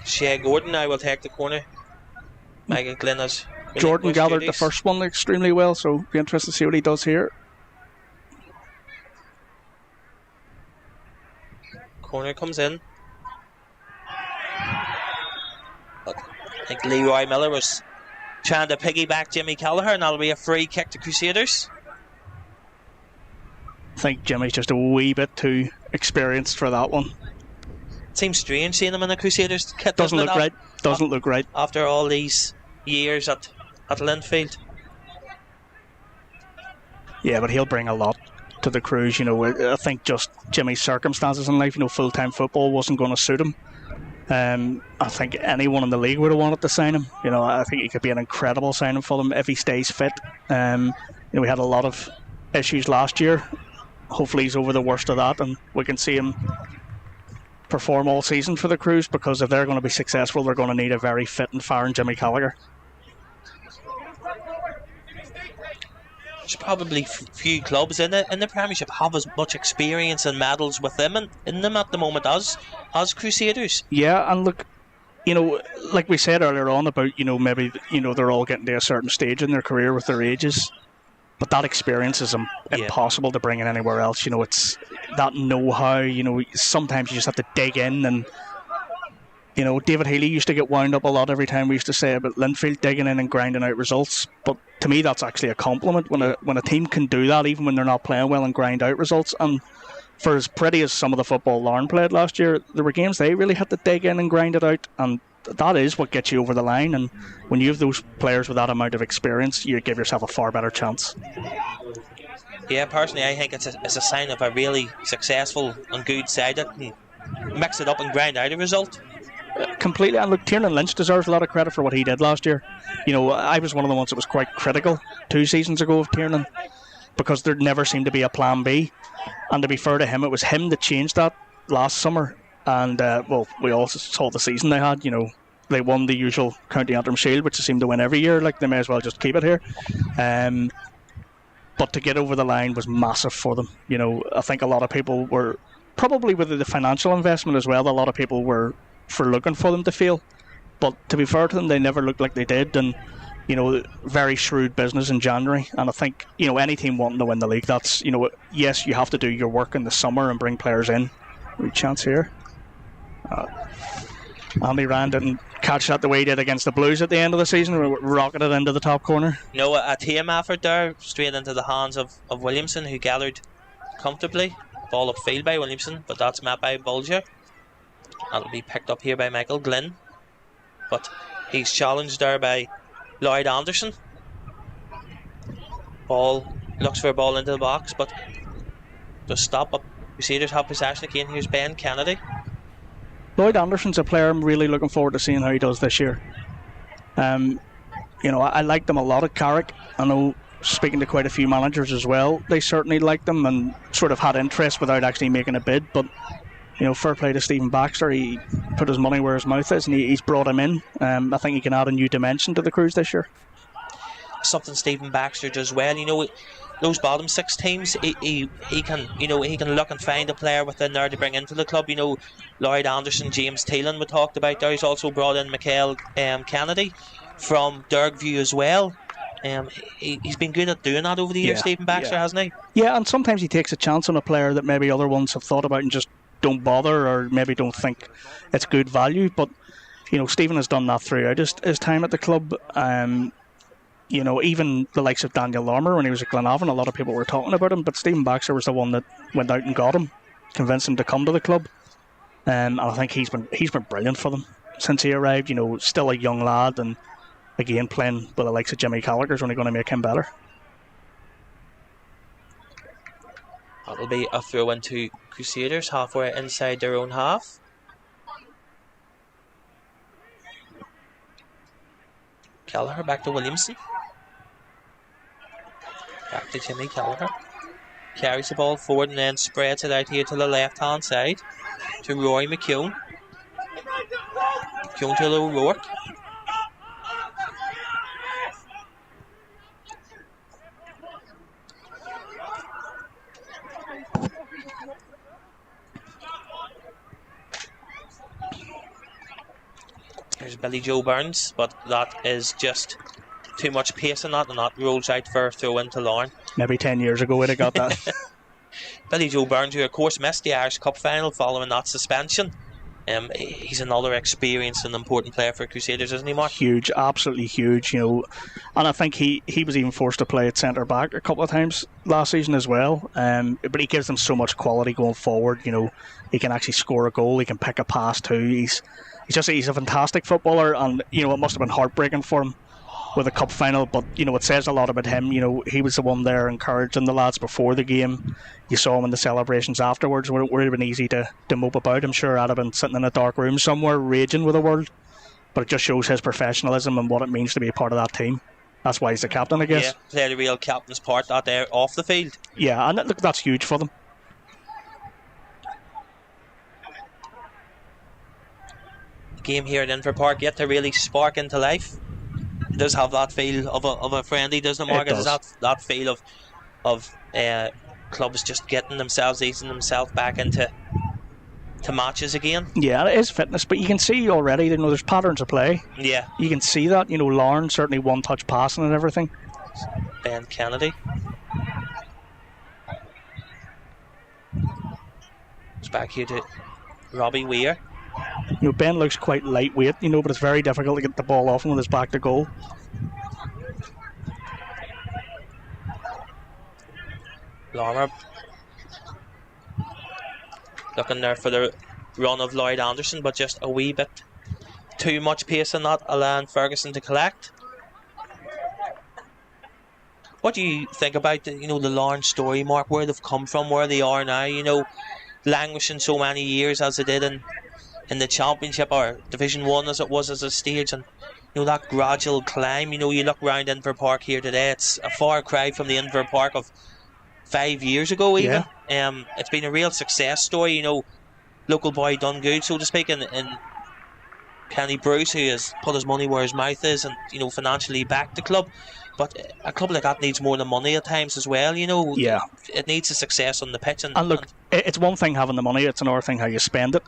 Shea Gordon now will take the corner. Michael Glynn has... Jordan gathered the first one extremely well, so be interested to see what he does here. Corner comes in. But I think Leroy Miller was trying to piggyback Jimmy Callagher, and that'll be a free kick to Crusaders. I think Jimmy's just a wee bit too experienced for that one. Seems strange seeing him in a Crusaders kit. Doesn't look right. Doesn't look right. After all these years at Linfield. Yeah, but he'll bring a lot to the Cruise. I think just Jimmy's circumstances in life, full-time football wasn't going to suit him. I think anyone in the league would have wanted to sign him. I think he could be an incredible signing for them if he stays fit. We had a lot of issues last year. Hopefully he's over the worst of that, and we can see him perform all season for the Cruise, because if they're going to be successful, they're going to need a very fit and firing Jimmy Callagher. There's probably few clubs in the Premiership have as much experience and medals with them in them at the moment as Crusaders. Yeah, and look, like we said earlier on about, maybe, they're all getting to a certain stage in their career with their ages, but that experience is impossible to bring in anywhere else. It's that know-how, sometimes you just have to dig in, and David Healy used to get wound up a lot every time we used to say about Linfield digging in and grinding out results, but to me that's actually a compliment when a team can do that even when they're not playing well and grind out results. And for as pretty as some of the football Larne played last year, there were games they really had to dig in and grind it out, and that is what gets you over the line. And when you have those players with that amount of experience, you give yourself a far better chance. Yeah, personally I think it's a sign of a really successful and good side that can mix it up and grind out a result. Completely. And look, Tiernan Lynch deserves a lot of credit for what he did last year. I was one of the ones that was quite critical 2 seasons ago of Tiernan, because there never seemed to be a plan B, and to be fair to him, it was him that changed that last summer. And we all saw the season they had. They won the usual County Antrim Shield, which they seem to win every year. Like, they may as well just keep it here. But to get over the line was massive for them. I think a lot of people were probably with the financial investment as well, a lot of people were for looking for them to fail. But to be fair to them, they never looked like they did. And, very shrewd business in January. And I think, any team wanting to win the league, that's, yes, you have to do your work in the summer and bring players in. Good chance here. Andy Ryan didn't catch that the way he did against the Blues at the end of the season, rocketed into the top corner. A tame effort there, straight into the hands of Williamson, who gathered comfortably. Ball upfield by Williamson, but that's met by Bulger. That'll be picked up here by Michael Glynn. But he's challenged there by Lloyd Anderson. Looks for a ball into the box, but just stop up. Crusaders have possession again. Here's Ben Kennedy. Lloyd Anderson's a player I'm really looking forward to seeing how he does this year. I liked him a lot at Carrick. I know, speaking to quite a few managers as well, they certainly liked him and sort of had interest without actually making a bid. But fair play to Stephen Baxter. He put his money where his mouth is, and he's brought him in. I think he can add a new dimension to the Cruise this year. Something Stephen Baxter does well. Those bottom six teams, he can look and find a player within there to bring into the club. Lloyd Anderson, James Teelan we talked about there. He's also brought in Michael Kennedy from Dergview as well. He's been good at doing that over the years, Stephen Baxter, hasn't he? Yeah, and sometimes he takes a chance on a player that maybe other ones have thought about and just don't bother, or maybe don't think it's good value. But Stephen has done that throughout his time at the club. Even the likes of Daniel Larne, when he was at Glenavon, a lot of people were talking about him, but Stephen Baxter was the one that went out and got him, convinced him to come to the club. And I think he's been brilliant for them since he arrived. Still a young lad, and again playing with the likes of Jimmy Gallagher's only going to make him better. That'll be a throw into Crusaders, halfway inside their own half. Gallagher back to Williamson. Back to Jimmy Gallagher. Carries the ball forward and then spreads it out here to the left hand side to Roy McKeown. McKeown to O'Rourke. There's Billy Joe Burns, but that is just too much pace in that, and that rolls out for a throw into Larne. Maybe 10 years ago we'd have got that. Billy Joe Burns, who of course missed the Irish Cup final following that suspension. He's another experienced and important player for Crusaders, isn't he, Mark? Huge, absolutely huge. And I think he was even forced to play at centre back a couple of times last season as well. But he gives them so much quality going forward. He can actually score a goal, he can pick a pass too. He's a fantastic footballer, and it must have been heartbreaking for him with a cup final, but it says a lot about him. He was the one there encouraging the lads before the game. You saw him in the celebrations afterwards, where it would have been easy to mope about. I'm sure I'd have been sitting in a dark room somewhere raging with the world, but it just shows his professionalism and what it means to be a part of that team. That's why he's the captain, I guess. Yeah, played a real captain's part out there off the field. Yeah, and look, that's huge for them. Game here at Inver Park yet to really spark into life. It does have that feel of a friendly, doesn't it, Mark? It does. That feel of clubs just getting themselves, easing themselves back into matches again. Yeah, it is fitness, but you can see already, there's patterns of play. Yeah. You can see that, Larne certainly one-touch passing and everything. Ben Kennedy. It's back here to Robbie Weir. Ben looks quite lightweight, but it's very difficult to get the ball off him with his back to goal. Larne looking there for the run of Lloyd Anderson, but just a wee bit too much pace in that, allowing Ferguson to collect. What do you think about the Larne story, Mark? Where they've come from, where they are now? Languishing so many years as they did in the Championship or Division 1 as it was as a stage, and that gradual climb. You look round Inver Park here today, it's a far cry from the Inver Park of 5 years ago even. Yeah. It's been a real success story. Local boy done good, so to speak, in Kenny Bruce, who has put his money where his mouth is and, you know, financially backed the club. But a club like that needs more than money at times as well, you know. Yeah. It needs a success on the pitch. And look, it's one thing having the money, it's another thing how you spend it.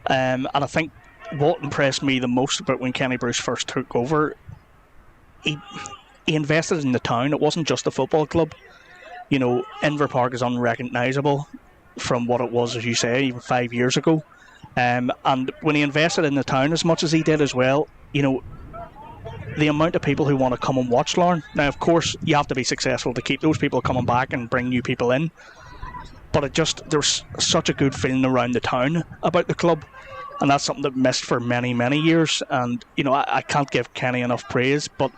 And I think what impressed me the most about when Kenny Bruce first took over, he invested in the town. It wasn't just a football club. You know, Inver Park is unrecognisable from what it was, as you say, even 5 years ago. And when he invested in the town as much as he did as well, you know, the amount of people who want to come and watch Larne. Now, of course, you have to be successful to keep those people coming back and bring new people in. But there's such a good feeling around the town about the club. And that's something that missed for many, many years. And, you know, I can't give Kenny enough praise, but,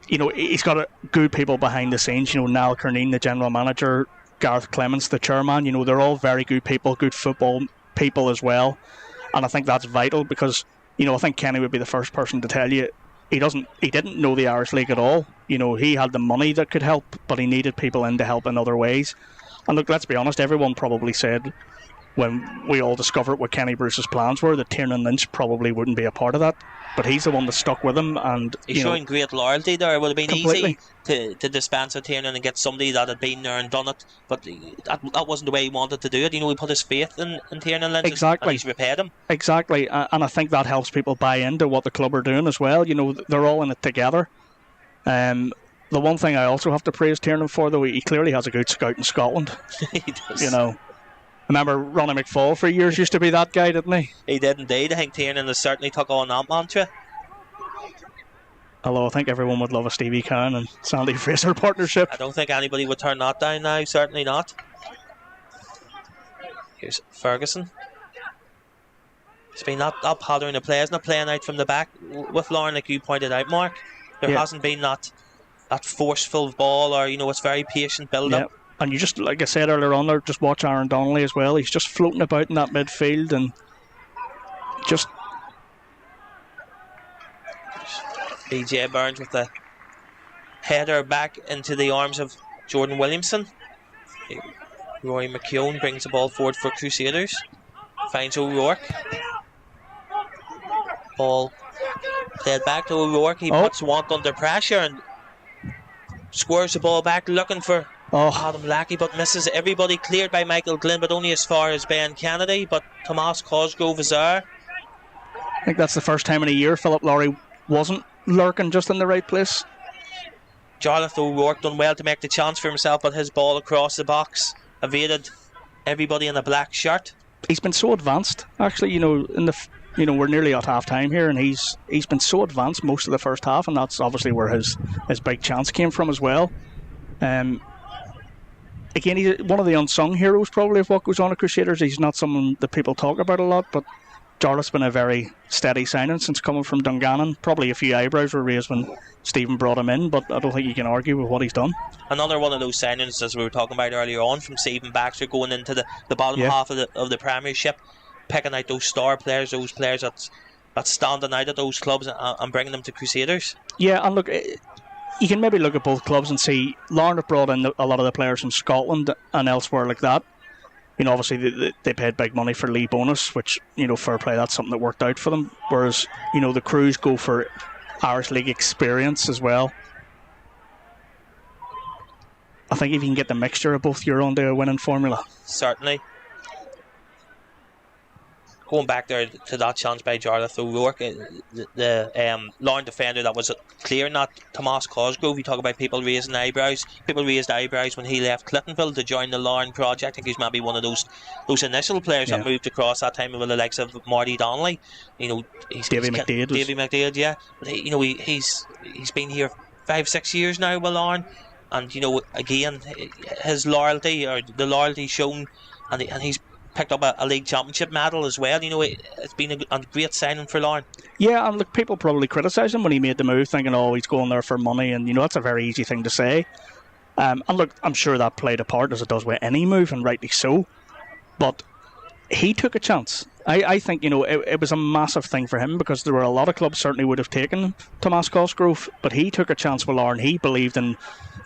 you know, he's got good people behind the scenes. You know, Niall Cernine, the general manager, Gareth Clements, the chairman, you know, they're all very good people, good football people as well. And I think that's vital because, you know, I think Kenny would be the first person to tell you he didn't know the Irish League at all. You know, he had the money that could help, but he needed people in to help in other ways. And look, let's be honest, everyone probably said when we all discovered what Kenny Bruce's plans were that Tiernan Lynch probably wouldn't be a part of that. But he's the one that stuck with him, and he's showing great loyalty there. It would have been completely easy to dispense with Tiernan and get somebody that had been there and done it, but that wasn't the way he wanted to do it. You know, he put his faith in Tiernan Lynch, exactly, and he's repaid him. Exactly, and I think that helps people buy into what the club are doing as well. You know, they're all in it together. The one thing I also have to praise Tiernan for, though, he clearly has a good scout in Scotland. He does. You know, remember Ronnie McFall for years used to be that guy, didn't he? He did indeed. I think Tiernan has certainly took on that mantra. Although I think everyone would love a Stevie Cowan and Sandy Fraser partnership. I don't think anybody would turn that down now, certainly not. Here's Ferguson. It's been that pattern of plays, not playing out from the back with Larne, like you pointed out, Mark. There hasn't been that forceful ball, or, you know, it's very patient build-up. And you just, like I said earlier on there, just watch Aaron Donnelly as well. He's just floating about in that midfield and just... BJ Burns with the header back into the arms of Jordan Williamson. Rory McKeown brings the ball forward for Crusaders. Finds O'Rourke. Ball played back to O'Rourke. He puts Want under pressure and squares the ball back, looking for Adam Lackey, but misses. Everybody cleared by Michael Glynn, but only as far as Ben Kennedy. But Tomas Cosgrove is there. I think that's the first time in a year Philip Lowry wasn't lurking just in the right place. Jarlath O'Rourke done well to make the chance for himself, but his ball across the box evaded everybody in a black shirt. He's been so advanced, actually. You know, we're nearly at half time here, and he's been so advanced most of the first half, and that's obviously where his big chance came from as well. Again, he's one of the unsung heroes probably of what goes on at Crusaders. He's not someone that people talk about a lot, but Jarlath's been a very steady signing since coming from Dungannon. Probably a few eyebrows were raised when Stephen brought him in, but I don't think you can argue with what he's done. Another one of those signings, as we were talking about earlier on, from Stephen Baxter, going into the bottom half of the Premiership, picking out those star players, those players that's standing out at those clubs, and bringing them to Crusaders. Yeah, and look, you can maybe look at both clubs and see Larne have brought in a lot of the players from Scotland and elsewhere like that. You know, obviously they paid big money for Lee Bonus, which, you know, fair play, that's something that worked out for them. Whereas, you know, the Crews go for Irish League experience as well. I think if you can get the mixture of both, you're onto a winning formula. Certainly. Going back there to that chance by Jarlath O'Rourke, the Larne defender that was clear, not Tomas Cosgrove. You talk about people raising eyebrows. People raised eyebrows when he left Cliftonville to join the Larne project. I think he's maybe one of those initial players that moved across that time with the likes of Marty Donnelly. You know, Davy McDade, yeah. But you know, he's been here 5-6 years now with Larne, and you know, again, his loyalty, or the loyalty shown, and he's picked up a league championship medal as well. You know, it's been a great signing for Larne. Yeah, and look, people probably criticised him when he made the move, thinking, he's going there for money, and you know, that's a very easy thing to say. And look, I'm sure that played a part, as it does with any move, and rightly so. But he took a chance. I think, you know, it was a massive thing for him, because there were a lot of clubs certainly would have taken Tomas Cosgrove, but he took a chance with Larne. He believed in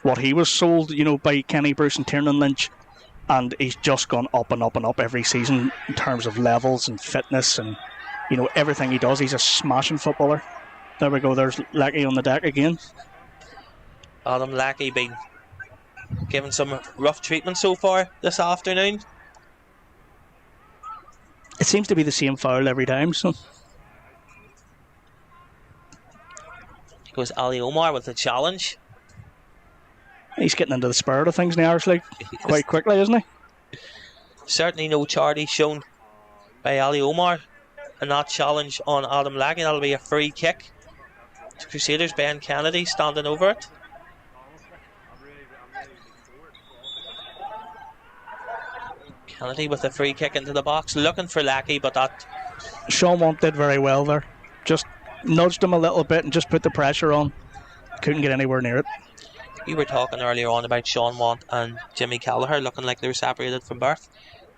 what he was sold, you know, by Kenny Bruce and Tiernan Lynch. And he's just gone up and up and up every season in terms of levels and fitness, and everything he does, he's a smashing footballer. There we go, there's Lackey on the deck again. Adam Lackey been given some rough treatment so far this afternoon. It seems to be the same foul every time, so. Goes Ali Omar with the challenge. He's getting into the spirit of things in the Irish League quite quickly, isn't he? Certainly no charity shown by Ali Omar in that challenge on Adam Lackey. That'll be a free kick to Crusaders. Ben Kennedy standing over it. Kennedy with a free kick into the box, looking for Lackey, but that... Sean Want did very well there. Just nudged him a little bit and just put the pressure on. Couldn't get anywhere near it. You were talking earlier on about Sean Want and Jimmy Callagher looking like they were separated from birth.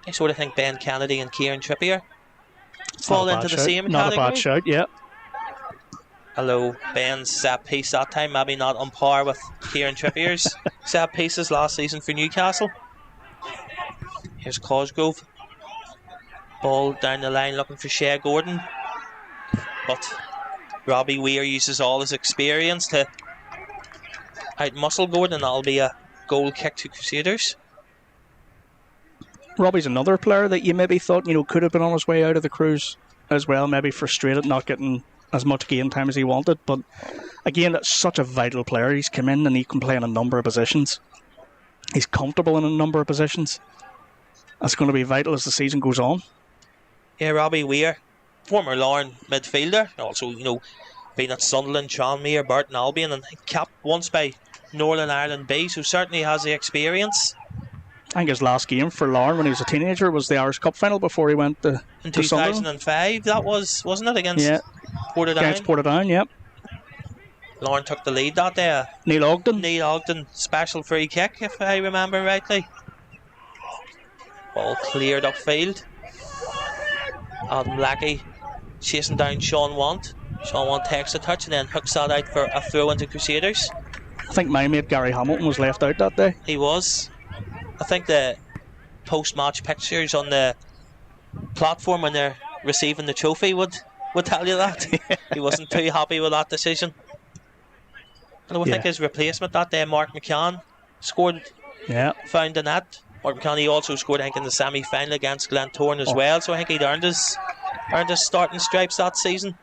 I sort of think Ben Kennedy and Kieran Trippier fall into the same Not category. a bad shout, yeah. Although Ben's set piece that time maybe not on par with Kieran Trippier's set pieces last season for Newcastle. Here's Cosgrove. Ball down the line looking for Shea Gordon. But Robbie Weir uses all his experience to out-muscle Gordon, and that'll be a goal kick to Crusaders. Robbie's another player that you maybe thought, could have been on his way out of the Cruise as well, maybe frustrated not getting as much game time as he wanted, but again, that's such a vital player. He's come in and he can play in a number of positions. He's comfortable in a number of positions. That's going to be vital as the season goes on. Yeah, Robbie Weir, former Larne midfielder, also, been at Sunderland, Tranmere, Burton Albion, and capped once by Northern Ireland B, so certainly has the experience. I think his last game for Larne when he was a teenager was the Irish Cup final before he went to in to 2005. That wasn't it, against Portadown? Against Portadown, yep. Larne took the lead that day. Neil Ogden special free kick, if I remember rightly. Ball cleared upfield. Adam Lackey chasing down Sean Want. Sean Want takes a touch and then hooks that out for a throw into Crusaders. I think my mate Gary Hamilton was left out that day. He was. I think the post-match pictures on the platform when they're receiving the trophy would tell you that. He wasn't too happy with that decision. And I think his replacement that day, Mark McCann, scored, found the net. Mark McCann, he also scored, I think, in the semi-final against Glentoran as well, so I think he'd earned his starting stripes that season.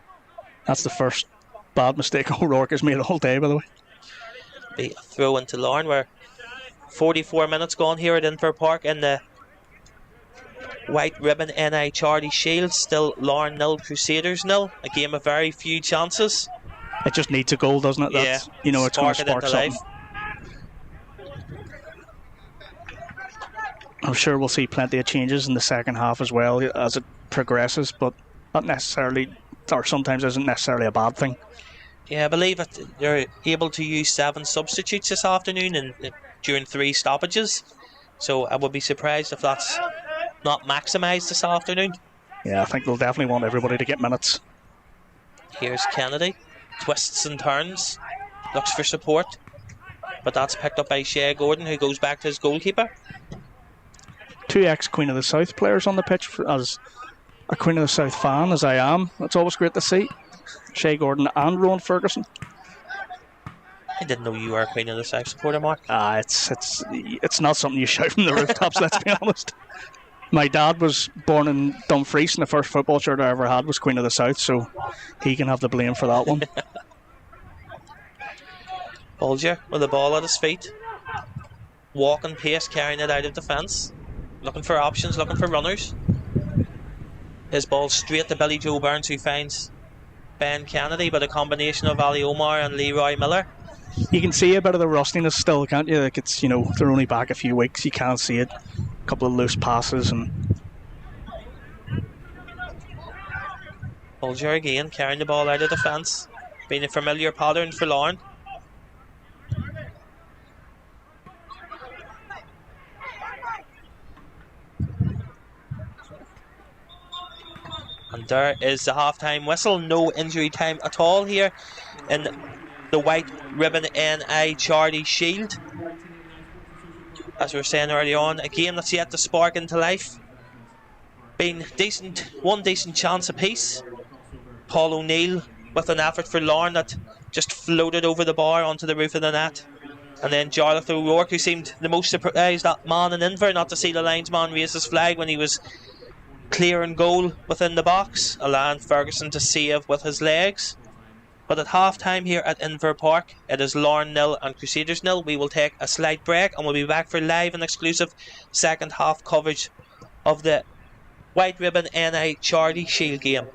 That's the first bad mistake O'Rourke has made all day, by the way. Be a throw into Larne, where 44 minutes gone here at Inver Park in the White Ribbon NI Charity Shield. Still Larne 0, Crusaders 0. A game of very few chances. It just needs a goal, doesn't it? That's, it's going to spark something. I'm sure we'll see plenty of changes in the second half as well as it progresses, but not necessarily, or sometimes isn't necessarily a bad thing. Yeah, I believe that they're able to use 7 substitutes this afternoon and during 3 stoppages. So I would be surprised if that's not maximised this afternoon. Yeah, I think they'll definitely want everybody to get minutes. Here's Kennedy. Twists and turns. Looks for support. But that's picked up by Shea Gordon, who goes back to his goalkeeper. 2 ex-Queen of the South players on the pitch. As a Queen of the South fan, as I am, it's always great to see. Shea Gordon and Rowan Ferguson. I didn't know you were a Queen of the South supporter, Mark. It's not something you shout from the rooftops, let's be honest. My dad was born in Dumfries, and the first football shirt I ever had was Queen of the South, so he can have the blame for that one. Bulger with the ball at his feet. Walking pace, carrying it out of defence. Looking for options, looking for runners. His ball straight to Billy Joe Burns, who finds Ben Kennedy, but a combination of Ali Omar and Leroy Miller. You can see a bit of the rustiness still, can't you? Like it's, they're only back a few weeks. You can't see it. A couple of loose passes and. Bulger again, carrying the ball out of defence. Been a familiar pattern for Larne. And there is the half-time whistle. No injury time at all here in the White Ribbon NI Charity Shield. As we were saying earlier on, a game that's yet to spark into life. Been decent, one decent chance apiece. Paul O'Neill with an effort for Larne that just floated over the bar onto the roof of the net. And then Jonathan O'Rourke, who seemed the most surprised, that man in Inver, not to see the linesman raise his flag when he was clearing goal within the box, allowing Ferguson to save with his legs. But at half time here at Inver Park, it is Larne 0 and Crusaders 0. We will take a slight break and we'll be back for live and exclusive second half coverage of the White Ribbon NI Charity Shield game.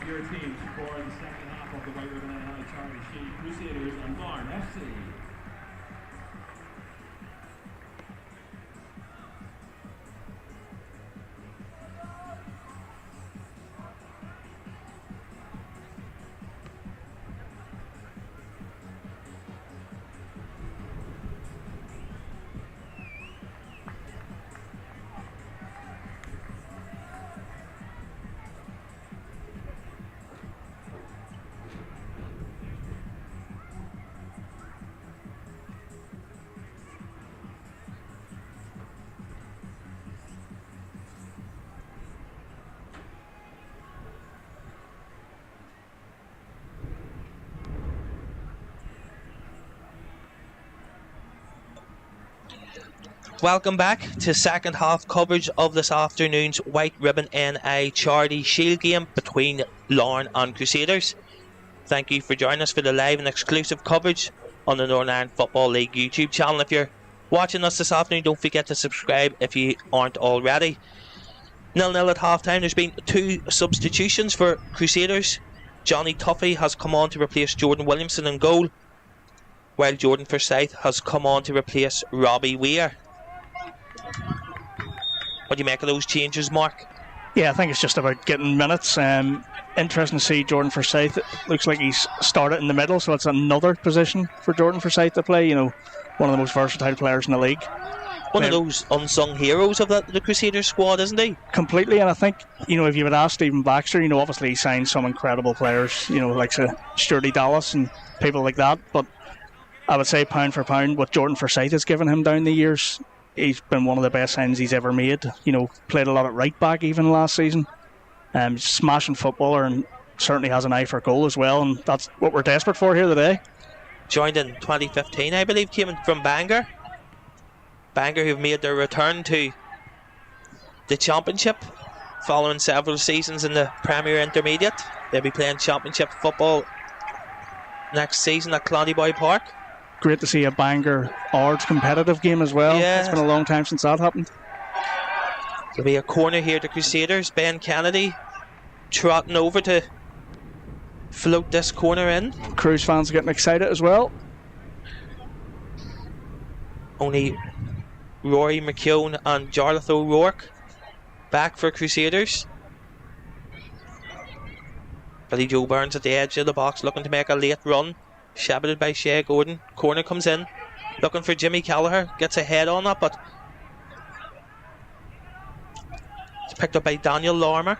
Your teams for the second half of the White Ribbon NI Charity Shield, Crusaders and Larne FC. Welcome back to second half coverage of this afternoon's White Ribbon NI Charity Shield game between Larne and Crusaders. Thank you for joining us for the live and exclusive coverage on the Northern Ireland Football League YouTube channel. If you're watching us this afternoon, don't forget to subscribe if you aren't already. 0-0 at half time. There's been 2 substitutions for Crusaders. Johnny Tuffy has come on to replace Jordan Williamson in goal, while Jordan Forsyth has come on to replace Robbie Weir. What do you make of those changes, Mark? Yeah, I think it's just about getting minutes. Interesting to see Jordan Forsyth. It looks like he's started in the middle, so it's another position for Jordan Forsyth to play. You know, one of the most versatile players in the league. One of those unsung heroes of the Crusaders squad, isn't he? Completely, and I think, you know, if you would ask Stephen Baxter, you know, obviously he signed some incredible players, you know, like Sturdy Dallas and people like that, but I would say pound for pound, what Jordan Forsyth has given him down the years, he's been one of the best signings he's ever made. You know, played a lot at right back even last season. Smashing footballer, and certainly has an eye for goal as well, and that's what we're desperate for here today. Joined in 2015, I believe, came in from Bangor. Bangor, who've made their return to the Championship following several seasons in the Premier Intermediate. They'll be playing Championship football next season at Clondyboy Park. Great to see a Bangor Ards competitive game as well. Yeah. It's been a long time since that happened. There'll be a corner here to Crusaders. Ben Kennedy trotting over to float this corner in. Cruise fans getting excited as well. Only Rory McKeown and Jarlath O'Rourke back for Crusaders. Billy Joe Burns at the edge of the box looking to make a late run. Shepherded by Shea Gordon. Corner comes in. Looking for Jimmy Callagher. Gets a head on it, but it's picked up by Daniel Larne.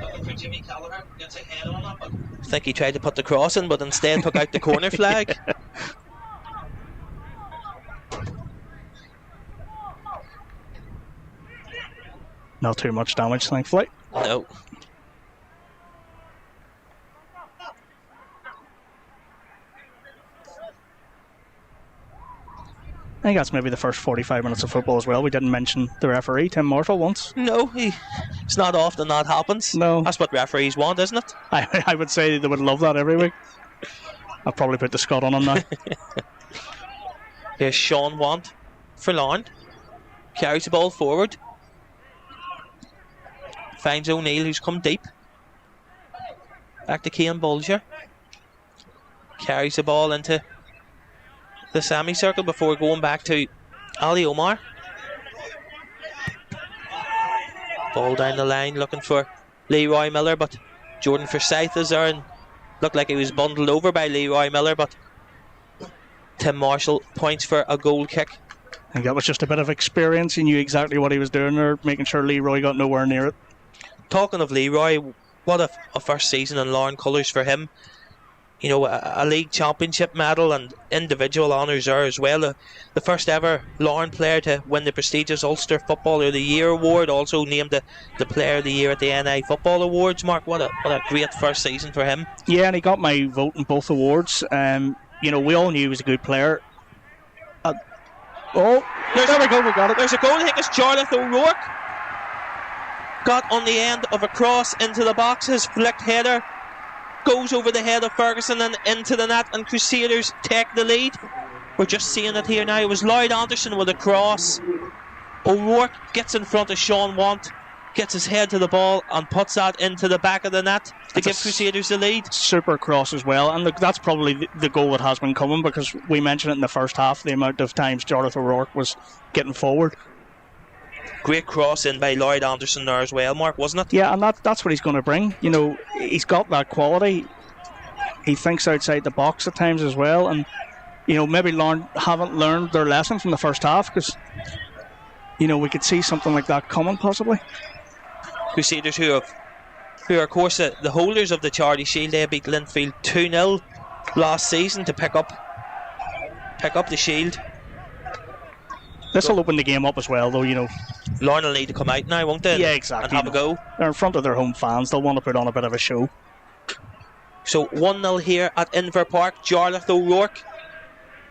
Looking for Jimmy Callagher. Gets a head on it, but I think he tried to put the cross in, but instead took out the corner flag. Not too much damage, thankfully. No. I think that's maybe the first 45 minutes of football as well. We didn't mention the referee, Tim Marshall, once. No, it's not often that happens. No. That's what referees want, isn't it? I would say they would love that every week. I'll probably put the Scot on him now. Here's Sean Want for Larne. Carries the ball forward. Finds O'Neill, who's come deep. Back to Cian Bulger. Carries the ball into the semicircle before going back to Ali Omar. Ball down the line looking for Leroy Miller, but Jordan Forsyth is there and looked like he was bundled over by Leroy Miller, but Tim Marshall points for a goal kick. I think that was just a bit of experience. He knew exactly what he was doing there, making sure Leroy got nowhere near it. Talking of Leroy, what a first season in Larne colours for him. You know, a league championship medal and individual honours there as well. The first ever Larne player to win the prestigious Ulster Footballer of the Year award, also named the Player of the Year at the NI Football Awards. Mark, what a great first season for him. Yeah, and he got my vote in both awards. You know, we all knew he was a good player. There we go, we got it. There's a goal. I think it's Jarlath O'Rourke. Got on the end of a cross into the box. His flicked header goes over the head of Ferguson and into the net, and Crusaders take the lead. We're just seeing it here now. It was Lloyd Anderson with a cross. O'Rourke gets in front of Sean Want, gets his head to the ball and puts that into the back of the net to give Crusaders the lead. Super cross as well, and look, that's probably the goal that has been coming, because we mentioned it in the first half, the amount of times Jarlath O'Rourke was getting forward. Great cross in by Lloyd Anderson there as well, Mark, wasn't it? Yeah, and that's what he's going to bring. You know, he's got that quality. He thinks outside the box at times as well, and you know, maybe Larne haven't learned their lesson from the first half, because you know, we could see something like that coming possibly. Crusaders, who are of course the holders of the Charity Shield, they beat Linfield 2-0 last season to pick up the Shield. This will open the game up as well, though. You know, Larne will need to come out now, won't they? Yeah, exactly. And have a go. They're in front of their home fans. They'll want to put on a bit of a show. So 1-0 here at Inver Park. Jarlath O'Rourke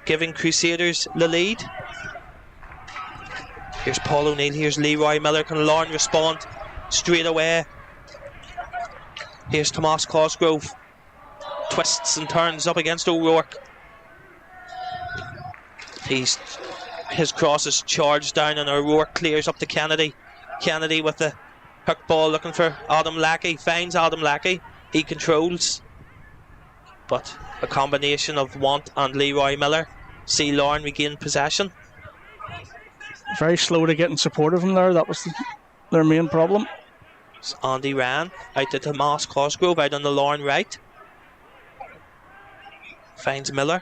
giving Crusaders the lead. Here's Paul O'Neill. Here's Leroy Miller. Can Larne respond straight away? Here's Tomas Cosgrove. Twists and turns up against O'Rourke. He's His cross is charged down and O'Rourke clears up to Kennedy. Kennedy with the hook ball looking for Adam Lackey. Finds Adam Lackey. He controls. But a combination of Want and Leroy Miller see Larne regain possession. Very slow to getting support of him there. That was their main problem. It's Andy Ryan out to Tomas Cosgrove out on the Larne right. Finds Miller.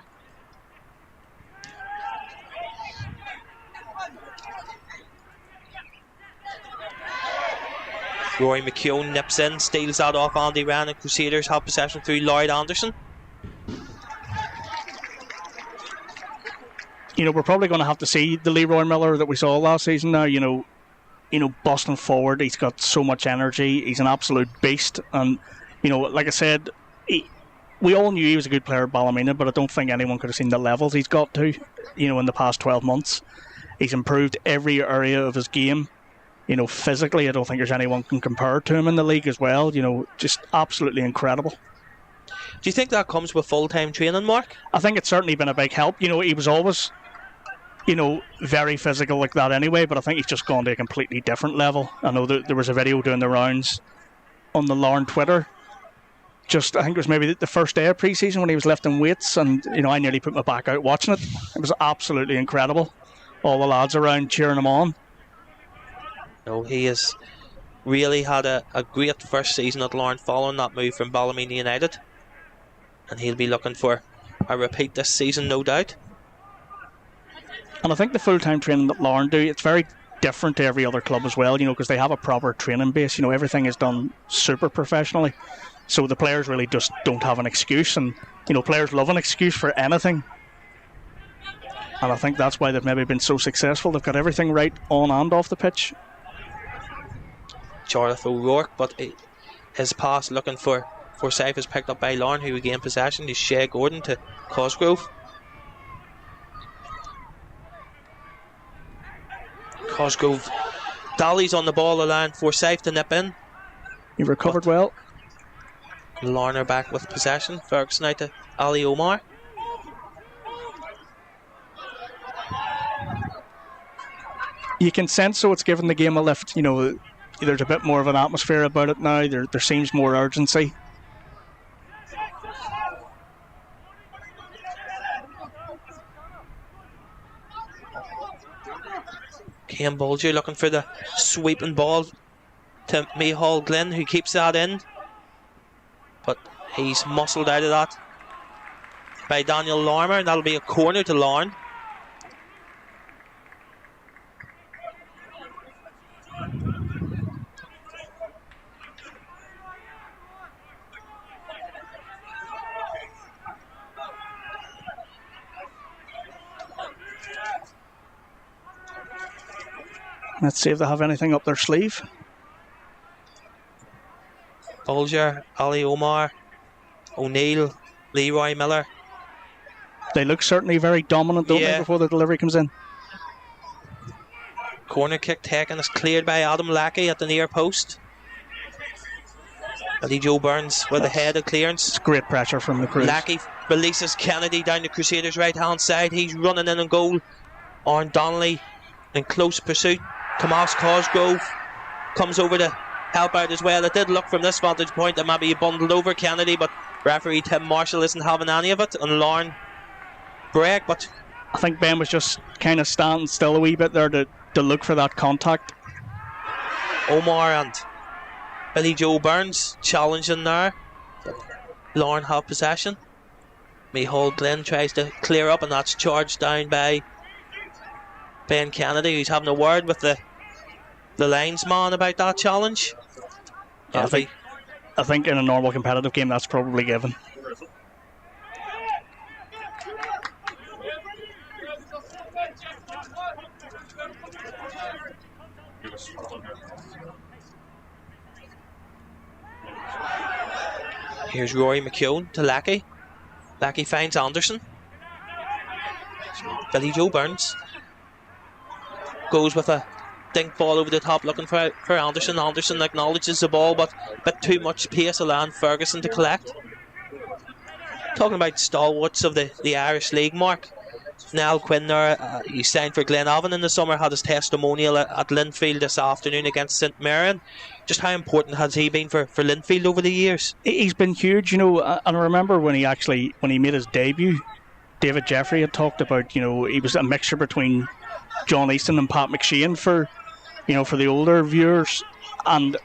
Rory McKeown nips in, steals that off Andy Ryan, and Crusaders have possession through Lloyd Anderson. You know, we're probably going to have to see the Leroy Miller that we saw last season now, you know, busting forward. He's got so much energy. He's an absolute beast. And, you know, like I said, we all knew he was a good player at Ballymena, but I don't think anyone could have seen the levels he's got to, you know, in the past 12 months. He's improved every area of his game. You know, physically, I don't think there's anyone can compare to him in the league as well. You know, just absolutely incredible. Do you think that comes with full-time training, Mark? I think it's certainly been a big help. You know, he was always, you know, very physical like that anyway, but I think he's just gone to a completely different level. I know that there was a video doing the rounds on the Larne Twitter. Just, I think it was maybe the first day of pre-season when he was lifting weights, and, you know, I nearly put my back out watching it. It was absolutely incredible. All the lads around cheering him on. No, he has really had a great first season at Larne following that move from Ballymena United. And he'll be looking for a repeat this season, no doubt. And I think the full-time training that Larne do, it's very different to every other club as well, you know, because they have a proper training base. You know, everything is done super professionally. So the players really just don't have an excuse. And, you know, players love an excuse for anything. And I think that's why they've maybe been so successful. They've got everything right on and off the pitch. Jarlath O'Rourke, but his pass looking for Forsyth is picked up by Larne, who regained possession. He's Shea Gordon to Cosgrove. Cosgrove dallies on the ball, allowing Forsyth to nip in. He recovered well. Larne are back with possession. Ferguson out to Ali Omar. You can sense so it's given the game a lift. You know, there's a bit more of an atmosphere about it now. There seems more urgency. Cian Bolger looking for the sweeping ball to Mayhall Glynn, who keeps that in. But he's muscled out of that by Daniel Larmer, and that'll be a corner to Larne. Let's see if they have anything up their sleeve. Bolger, Ali Omar, O'Neill, Leroy Miller. They look certainly very dominant, don't they, before the delivery comes in. Corner kick taken is cleared by Adam Lackey at the near post. Billy Joe Burns with a head of clearance. It's great pressure from the Cruise. Lackey releases Kennedy down the Crusaders' right hand side. He's running in and goal. Aaron Donnelly in close pursuit. Tomas Cosgrove comes over to help out as well. It did look from this vantage point that maybe he bundled over Kennedy, but referee Tim Marshall isn't having any of it, and Larne break. But I think Ben was just kind of standing still a wee bit there to look for that contact. Omar and Billy Joe Burns challenging there. Larne have possession. Mayhall Glenn tries to clear up, and that's charged down by Ben Kennedy, who's having a word with the linesman about that challenge. I think in a normal competitive game that's probably given. Here's Rory McKeown to Lackey. Lackey finds Anderson. Billy Joe Burns goes with a dink ball over the top looking for Anderson. Anderson acknowledges the ball, but a bit too much pace, allowing Ferguson to collect. Talking about stalwarts of the Irish League, Mark, Niall Quinn there, he signed for Glenavon in the summer, had his testimonial at Linfield this afternoon against St Mirren. Just how important has he been for Linfield over the years? He's been huge, you know, and I remember when he made his debut, David Jeffrey had talked about, you know, he was a mixture between John Easton and Pat McShane for the older viewers, and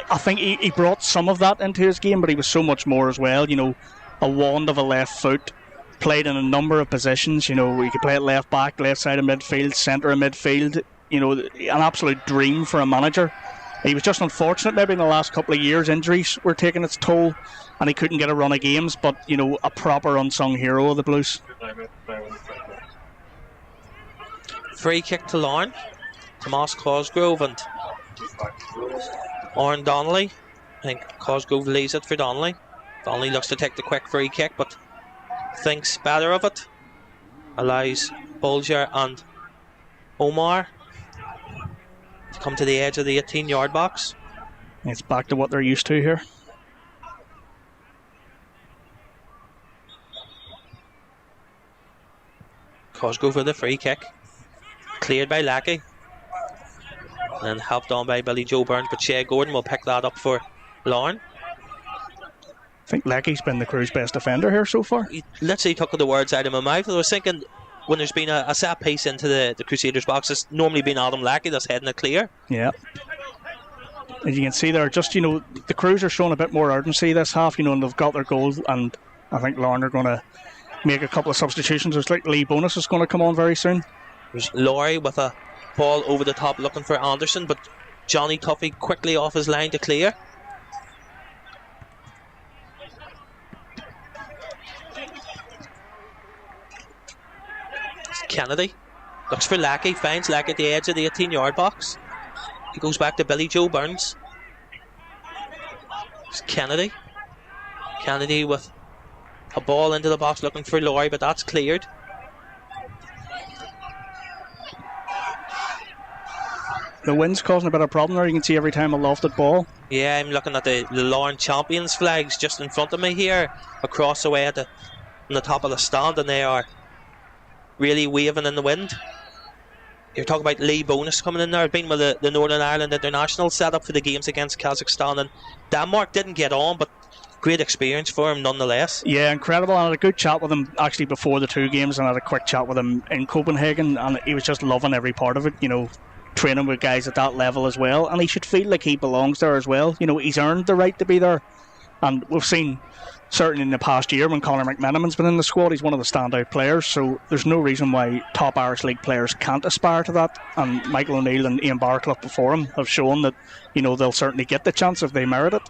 I think he brought some of that into his game, but he was so much more as well, you know, a wand of a left foot, played in a number of positions, you know, he could play at left back, left side of midfield, centre of midfield, you know, an absolute dream for a manager. He was just unfortunate maybe in the last couple of years, injuries were taking its toll and he couldn't get a run of games, but, you know, a proper unsung hero of the Blues. Free kick to Larne, Tomas Cosgrove and Oren Donnelly. I think Cosgrove leaves it for Donnelly. Donnelly looks to take the quick free kick, but thinks better of it. Allows Bolger and Omar to come to the edge of the 18-yard box. It's back to what they're used to here. Cosgrove with the free kick. Cleared by Lackey. And helped on by Billy Joe Burns, but Shea Gordon will pick that up for Larne. I think Lackey's been the crew's best defender here so far. He literally took the words out of my mouth. I was thinking when there's been a set piece into the Crusaders box, it's normally been Adam Lackey that's heading it clear. Yeah. As you can see there, just, you know, the crews are showing a bit more urgency this half, you know, and they've got their goal, and I think Larne are going to make a couple of substitutions. It's like Lee Bonus is going to come on very soon. There's Laurie with a ball over the top looking for Anderson, but Johnny Tuffy quickly off his line to clear. It's Kennedy looks for Lackey, finds Lackey at the edge of the 18-yard box. He goes back to Billy Joe Burns. It's Kennedy with a ball into the box looking for Laurie, but that's cleared. The wind's causing a bit of a problem there. You can see every time a lofted ball. Yeah, I'm looking at the Larne Champions flags just in front of me here, across the way on the top of the stand, and they are really waving in the wind. You're talking about Lee Bonus coming in there. Been with the Northern Ireland International set up for the games against Kazakhstan and Denmark. Didn't get on, but great experience for him nonetheless. Yeah, incredible. I had a good chat with him actually before the two games, and I had a quick chat with him in Copenhagen, and he was just loving every part of it, you know, training with guys at that level as well, and he should feel like he belongs there as well. You know, he's earned the right to be there, and we've seen certainly in the past year when Conor McMenamin's been in the squad, he's one of the standout players, so there's no reason why top Irish League players can't aspire to that, and Michael O'Neill and Ian Barclay before him have shown that, you know, they'll certainly get the chance if they merit it.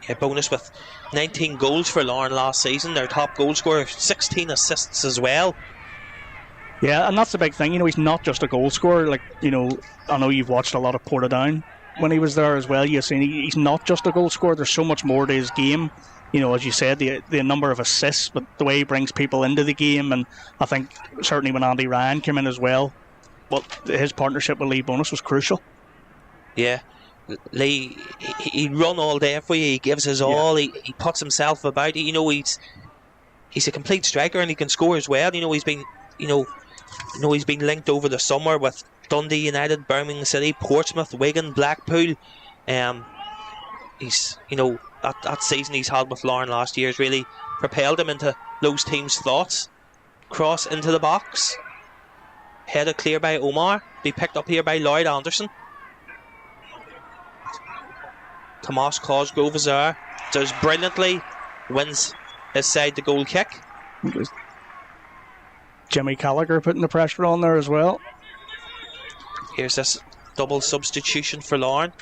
Yeah, Bonus with 19 goals for Larne last season, their top goal scorer, 16 assists as well. Yeah, and that's the big thing, you know, he's not just a goal scorer. Like, you know, I know you've watched a lot of Portadown when he was there as well. You've seen he's not just a goal scorer, there's so much more to his game. You know, as you said, the number of assists, but the way he brings people into the game, and I think certainly when Andy Ryan came in as well, well, his partnership with Lee Bonus was crucial. Yeah, Lee, he'd run all day for you, he gives his all, he puts himself about. You know, he's a complete striker and he can score as well. You know, he's been linked over the summer with Dundee United, Birmingham City, Portsmouth, Wigan, Blackpool. He's, you know, that season he's had with Larne last year has really propelled him into those teams' thoughts. Cross into the box, headed clear by Omar, be picked up here by Lloyd Anderson. Tomas Cosgrove is there, does brilliantly, wins his side the goal kick. Jimmy Gallagher putting the pressure on there as well. Here's this double substitution for Larne.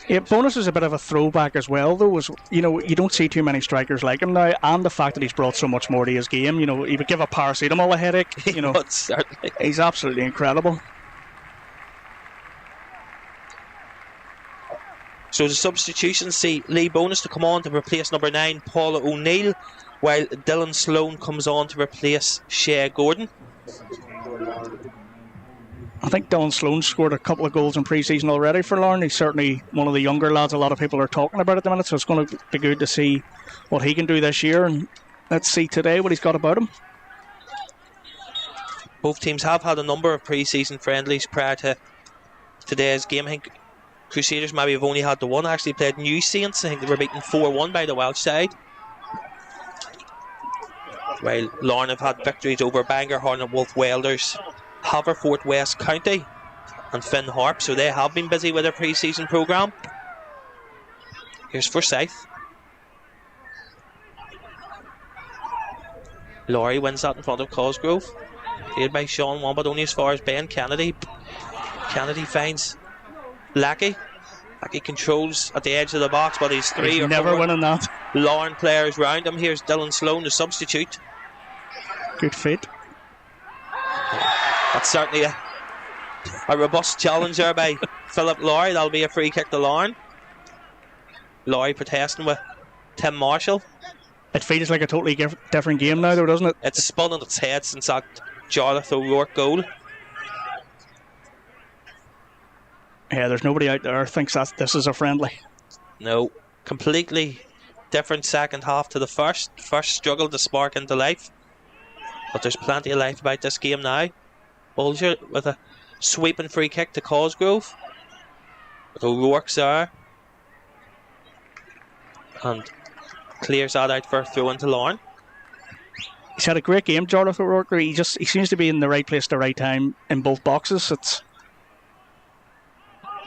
Yeah, Bonus is a bit of a throwback as well, though. You know, you don't see too many strikers like him now, and the fact that he's brought so much more to his game. You know, he would give a paracetamol a headache. You know, certainly. He's absolutely incredible. So the substitutions see Lee Bonus to come on to replace number 9 Paula O'Neill, while Dylan Sloan comes on to replace Shea Gordon. I think Dylan Sloan scored a couple of goals in pre-season already for Larne. He's certainly one of the younger lads a lot of people are talking about at the minute, so it's going to be good to see what he can do this year, and let's see today what he's got about him. Both teams have had a number of pre-season friendlies prior to today's game. I think Crusaders maybe have only had the one. Actually played New Saints. I think they were beaten 4-1 by the Welsh side. While Larne have had victories over Bangor, Hornet, Wolf, Welders, Haverford, West County and Finn Harp. So they have been busy with their pre-season programme. Here's Forsyth. Laurie wins that in front of Cosgrove. Played by Sean Wan, but only as far as Ben Kennedy. Kennedy finds Lackey. Lackey controls at the edge of the box, but he's three He's or never four winning that. Larne players round him. Here's Dylan Sloan, the substitute. Good fit. That's certainly a robust challenge there by Philip Laurie. That'll be a free kick to Larne. Laurie protesting with Tim Marshall. It feels like a totally different game now, though, doesn't it? It's spun on its head since that Jonathan O'Rourke goal. Yeah, there's nobody out there who thinks that this is a friendly. No, completely different second half to the first. First struggled to spark into life, but there's plenty of life about this game now. Bulger with a sweeping free kick to Cosgrove. With O'Rourke's there. And clears that out for a throw into Larne. He's had a great game, Jonathan O'Rourke. He seems to be in the right place at the right time in both boxes.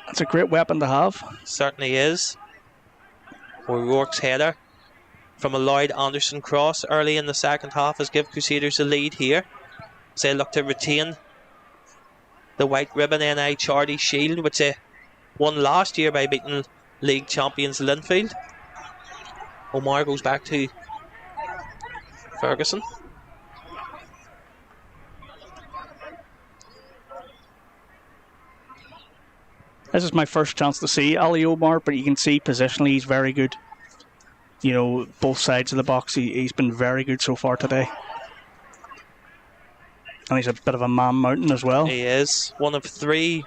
It's a great weapon to have. Certainly is. O'Rourke's header from a Lloyd Anderson cross early in the second half has given Crusaders a lead here. As they look to retain the white ribbon NI Charity Shield, which they won last year by beating league champions Linfield. Omar goes back to Ferguson. This is my first chance to see Ali Omar, but you can see positionally he's very good. You know, both sides of the box, he's been very good so far today. And he's a bit of a man mountain as well. He is one of three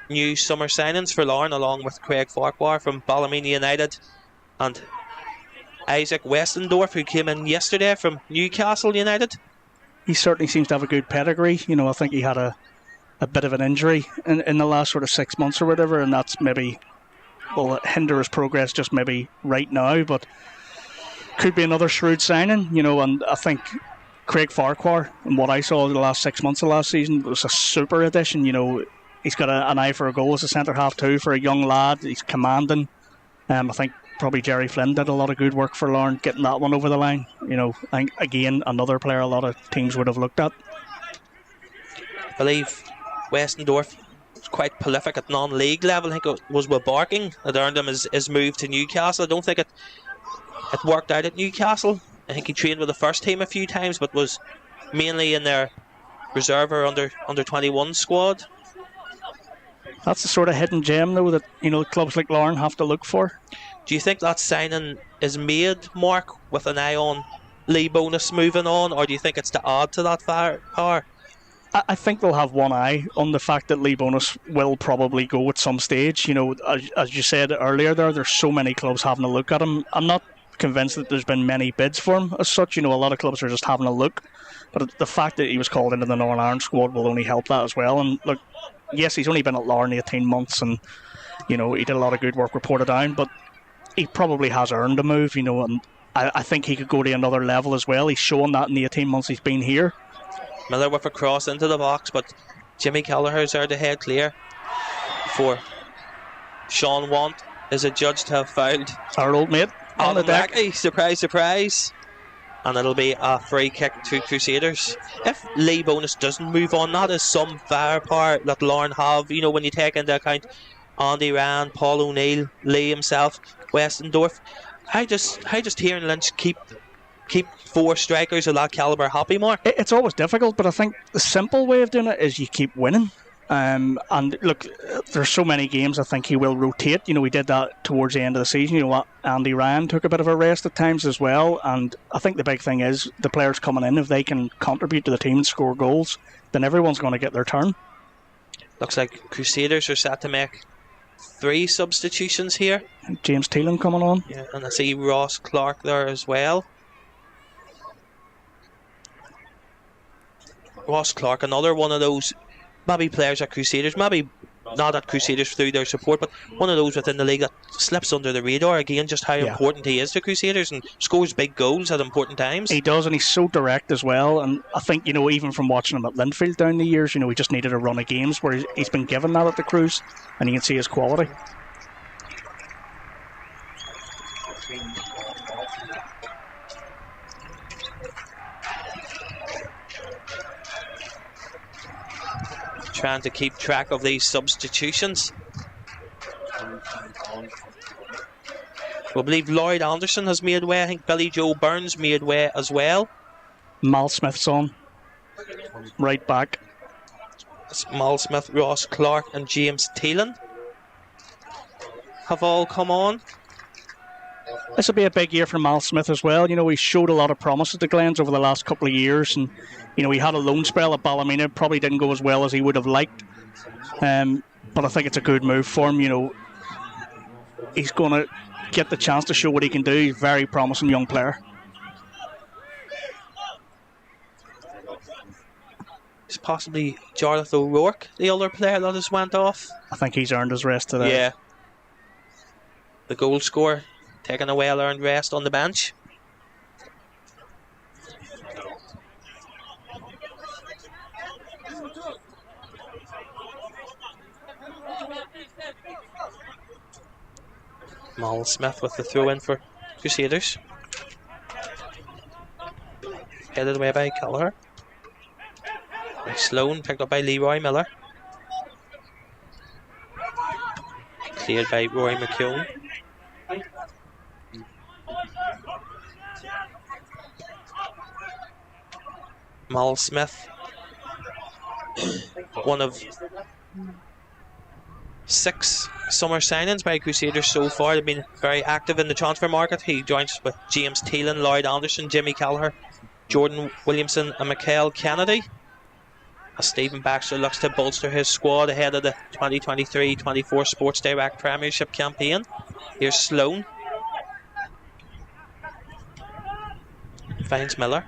new summer signings for Larne, along with Craig Farquhar from Ballymena United and Isaac Westendorf, who came in yesterday from Newcastle United. He certainly seems to have a good pedigree. You know, I think he had a bit of an injury in the last sort of 6 months or whatever, and that's maybe will hinder his progress just maybe right now, but could be another shrewd signing, you know. And I think Craig Farquhar, and what I saw in the last 6 months of last season, was a super addition. You know, he's got an eye for a goal as a centre half too, for a young lad. He's commanding. I think probably Jerry Flynn did a lot of good work for Larne getting that one over the line. You know, I think again another player a lot of teams would have looked at. I believe Westendorf was quite prolific at non-league level. I think it was with Barking that earned him his move to Newcastle. I don't think it worked out at Newcastle. I think he trained with the first team a few times, but was mainly in their reserve or under 21 squad. That's the sort of hidden gem, though, that, you know, clubs like Larne have to look for. Do you think that signing is made, Mark, with an eye on Lee Bonus moving on, or do you think it's to add to that firepower? I think they'll have one eye on the fact that Lee Bonus will probably go at some stage. You know, as you said earlier there's so many clubs having a look at him. I'm not convinced that there's been many bids for him as such. You know, a lot of clubs are just having a look. But the fact that he was called into the Northern Ireland squad will only help that as well. And look, yes, he's only been at Larne 18 months and, you know, he did a lot of good work, reported down, but he probably has earned a move, you know, and I think he could go to another level as well. He's shown that in the 18 months he's been here. Miller with a cross into the box, but Jimmy Kelleher's there to head clear for Sean Want is adjudged to have fouled Our old mate on the deck. Surprise, surprise. And it'll be a free kick to Crusaders. If Lee Bonus doesn't move on, that is some firepower that Larne have. You know, when you take into account Andy Rand, Paul O'Neill, Lee himself, Westendorf. How just hearing Lynch keep four strikers of that calibre happy, Mark? It's always difficult, but I think the simple way of doing it is you keep winning. And look, there's so many games I think he will rotate. You know, he did that towards the end of the season. You know what, Andy Ryan took a bit of a rest at times as well. And I think the big thing is the players coming in, if they can contribute to the team and score goals, then everyone's going to get their turn. Looks like Crusaders are set to make 3 substitutions here. And James Teelan coming on. Yeah, and I see Ross Clark there as well. Ross Clark, another one of those maybe players at Crusaders, maybe not at Crusaders through their support, but one of those within the league that slips under the radar again, just how important he is to Crusaders and scores big goals at important times. He does, and he's so direct as well. And I think, even from watching him at Linfield down the years, he just needed a run of games where he's been given that at the Cruise, and you can see his quality. Trying to keep track of these substitutions. We believe Lloyd Anderson has made way. I think Billy Joe Burns made way as well. Mal Smith's on. Right back. It's Mal Smith, Ross Clark and James Teelan have all come on. This will be a big year for Mal Smith as well. He showed a lot of promise at the Glens over the last couple of years, and he had a loan spell at Ballymena. Probably didn't go as well as he would have liked, but I think it's a good move for him. He's going to get the chance to show what he can do. He's a very promising young player. It's possibly Jarlath O'Rourke, the other player that has went off. I think he's earned his rest today. Yeah. The goal scorer taking a well-earned rest on the bench. Mal Smith with the throw in for Crusaders. Headed away by Kelleher. Sloan picked up by Leroy Miller. Cleared by Rory McKeown. Mal Smith, one of 6 summer signings by Crusaders so far. They've been very active in the transfer market. He joins with James Teelan, Lloyd Anderson, Jimmy Kelleher, Jordan Williamson and Michael Kennedy, as Stephen Baxter looks to bolster his squad ahead of the 2023-24 Sports Direct Premiership campaign. Here's Sloan. Finds Miller.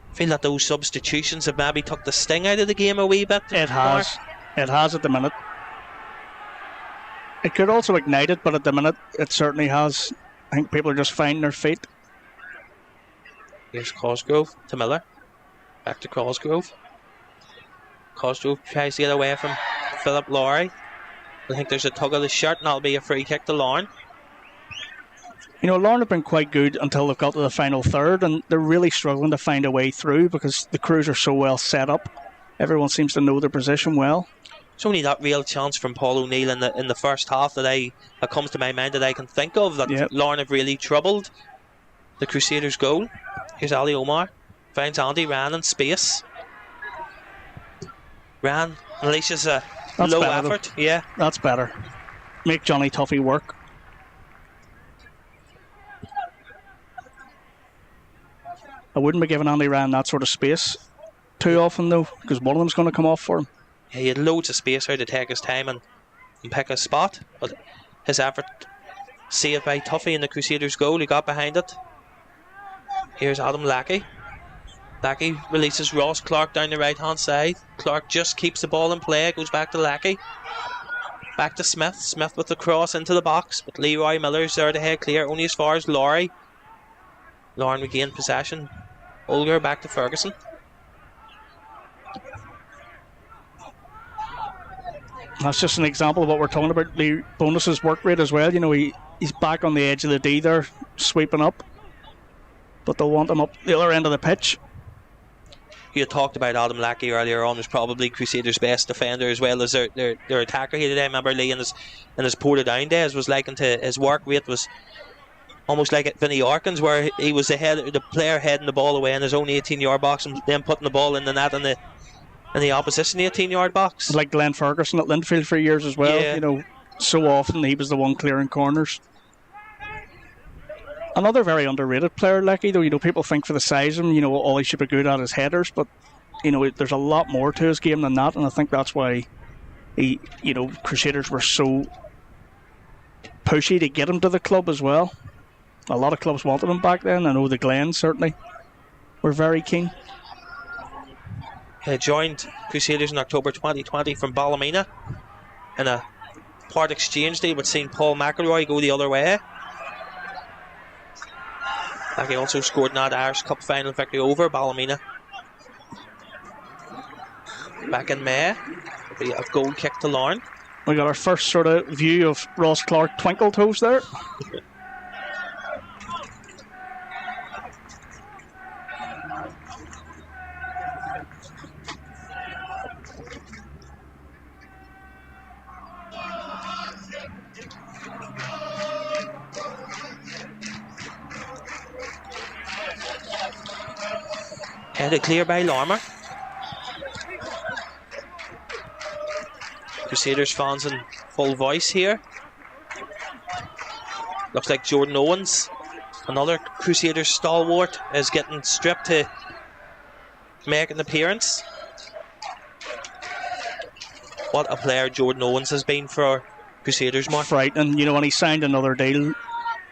I feel that those substitutions have maybe took the sting out of the game a wee bit. It has. It has at the minute. It could also ignite it, but at the minute it certainly has. I think people are just finding their feet. Here's Cosgrove to Miller. Back to Cosgrove. Cosgrove tries to get away from Philip Lowry. I think there's a tug of the shirt, and that'll be a free kick to Larne. Larne have been quite good until they've got to the final third, and they're really struggling to find a way through because the crews are so well set up. Everyone seems to know their position well. It's only that real chance from Paul O'Neill in the first half that comes to my mind that I can think of, that Larne have really troubled the Crusaders' goal. Here's Ali Omar. Finds Andy Ryan in space. Ryan unleashes a low effort. Though. Yeah. That's better. Make Johnny Tuffy work. I wouldn't be giving Andy Ryan that sort of space too often, though, because one of them's going to come off for him. Yeah, he had loads of space out to take his time and pick a spot, but his effort saved by Tuffy in the Crusaders' goal. He got behind it. Here's Adam Lackey. Lackey releases Ross Clark down the right hand side. Clark just keeps the ball in play. Goes back to Lackey. Back to Smith. Smith with the cross into the box, but Leroy Miller's there to head clear, only as far as Lowry. Larne regained possession. Olger back to Ferguson. That's just an example of what we're talking about. The Bonus's work rate as well. He's back on the edge of the D there, sweeping up, but they'll want him up the other end of the pitch. You had talked about Adam Lackey earlier on as probably Crusaders' best defender as well as their attacker here today. I remember Lee in his Portadown days was likened to his work rate was almost like at Vinnie Arkins, where he was the player heading the ball away in his own 18-yard box and then putting the ball in the net in the opposition 18-yard box. Like Glenn Ferguson at Linfield for years as well. Yeah. So often he was the one clearing corners. Another very underrated player, Lecky, though. People think for the size of him, all he should be good at is headers, but there's a lot more to his game than that, and I think that's why Crusaders were so pushy to get him to the club as well. A lot of clubs wanted him back then. I know the Glens certainly were very keen. He joined Crusaders in October 2020 from Ballymena in a part exchange deal with St Paul McElroy go the other way. Like he also scored in that Irish Cup final victory over Ballymena back in May. It'll be a goal kick to Larne. We got our first sort of view of Ross Clark twinkle toes there. Headed clear by Larne. Crusaders fans in full voice here. Looks like Jordan Owens, another Crusaders stalwart, is getting stripped to make an appearance. What a player Jordan Owens has been for Crusaders, Mark. Frightening, and he signed another deal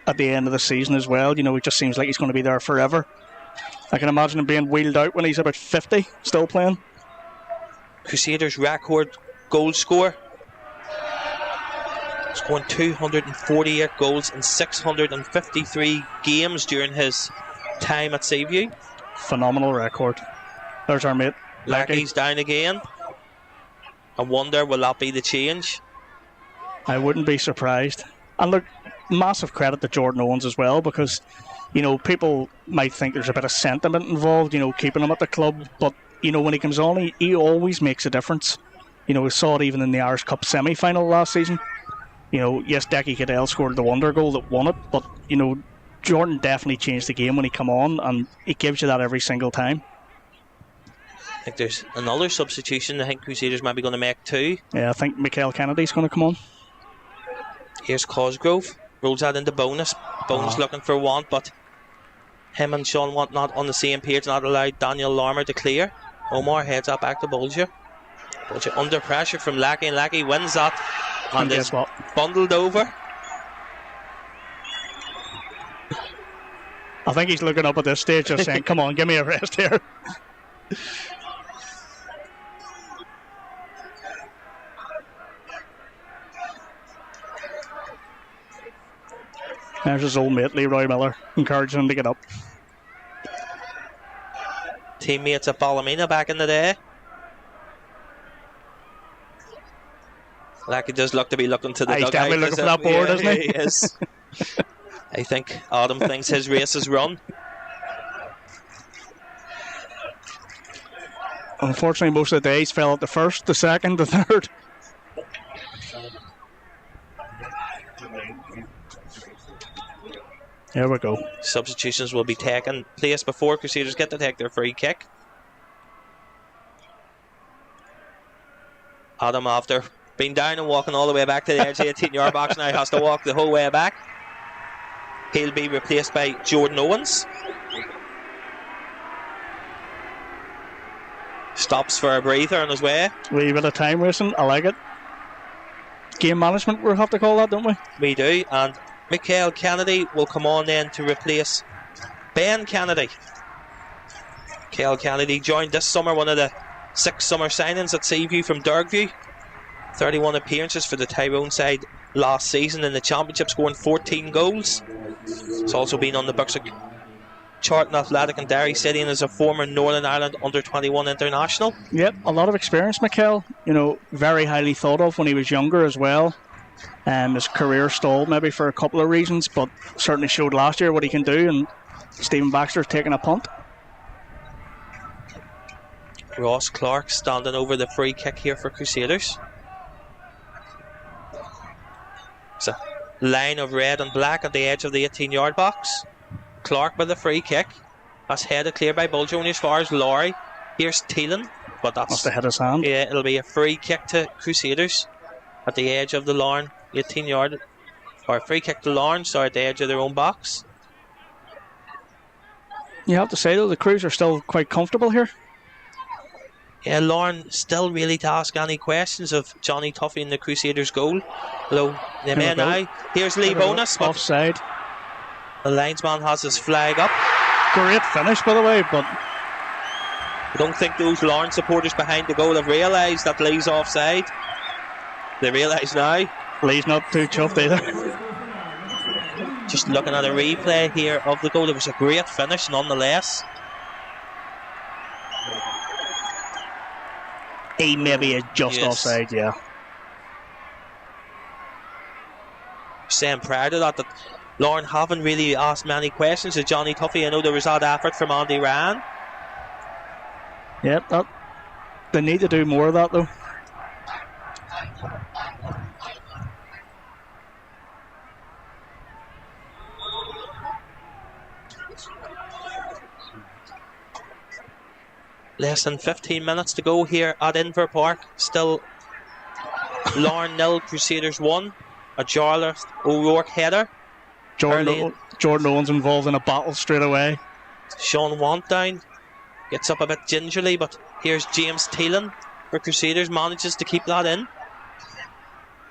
at the end of the season as well. It just seems like he's going to be there forever. I can imagine him being wheeled out when he's about 50, still playing. Crusaders record goal score. Scoring 248 goals in 653 games during his time at Seaview. Phenomenal record. There's our mate. Lackey's down again. I wonder, will that be the change? I wouldn't be surprised. And look, massive credit to Jordan Owens as well, because people might think there's a bit of sentiment involved, keeping him at the club. But, when he comes on, he always makes a difference. We saw it even in the Irish Cup semi-final last season. Yes, Decky Cadell scored the wonder goal that won it, but, Jordan definitely changed the game when he come on, and he gives you that every single time. I think there's another substitution. I think Crusaders might be going to make two. Yeah, I think Michael Kennedy's going to come on. Here's Cosgrove. Rolls that into Bonus. Bonus looking for one, but him and Sean Want not on the same page, not allowed Daniel Larmer to clear. Omar heads up back to Bolger. Bolger under pressure from Lackey, and Lackey wins that and is bundled over. I think he's looking up at this stage just saying, come on, give me a rest here. There's his old mate, Leroy Miller, encouraging him to get up. Teammates at Ballymena back in the day. Lackey does look to be looking to the he's dugout. definitely looking for that board, isn't he? He is. I think Adam thinks his race is run. Unfortunately, most of the days fell at the first, the second, the third. Here we go. Substitutions will be taking place before Crusaders get to take their free kick. Adam, after being down and walking all the way back to the edge of the 18-yard box, now has to walk the whole way back. He'll be replaced by Jordan Owens. Stops for a breather on his way. Wee bit of time wasting, I like it. Game management, we'll have to call that, don't we? We do, and Michael Kennedy will come on then to replace Ben Kennedy. Michael Kennedy joined this summer, one of the 6 summer signings at Seaview from Dergview. 31 appearances for the Tyrone side last season in the championship, scoring 14 goals. He's also been on the books of Charlton Athletic and Derry City, and is a former Northern Ireland under-21 international. Yep, a lot of experience, Michael. Very highly thought of when he was younger as well. His career stalled maybe for a couple of reasons, but certainly showed last year what he can do, and Stephen Baxter's taking a punt. Ross Clark standing over the free kick here for Crusaders. It's a line of red and black at the edge of the 18-yard box. Clark with the free kick. That's headed clear by Bulger only as far as Laurie. Here's Teelan, but that's must have hit his hand. Yeah, it'll be a free kick to Crusaders at the edge of the Larne 18-yard, or a free kick to Larne, sorry, at the edge of their own box. You have to say though, the Crews are still quite comfortable here. Yeah, Larne still really to ask any questions of Johnny Tuffy in the Crusaders goal. Although they may now. Here's Lee Bonus. Offside. The linesman has his flag up. Great finish, by the way, but I don't think those Larne supporters behind the goal have realised that Lee's offside. They realise now. Lee's not too chuffed either. Just looking at a replay here of the goal, it was a great finish nonetheless. He maybe is just offside, yeah. Saying prior to that Larne haven't really asked many questions to Johnny Tuffy. I know there was that effort from Andy Ryan. Yep, they need to do more of that though. Less than 15 minutes to go here at Inver Park. Still Larne 0, Crusaders 1. A Jarlath O'Rourke header. Jordan Owen's involved in a battle straight away. Sean Want down. Gets up a bit gingerly, but here's James Teelan for Crusaders. Manages to keep that in.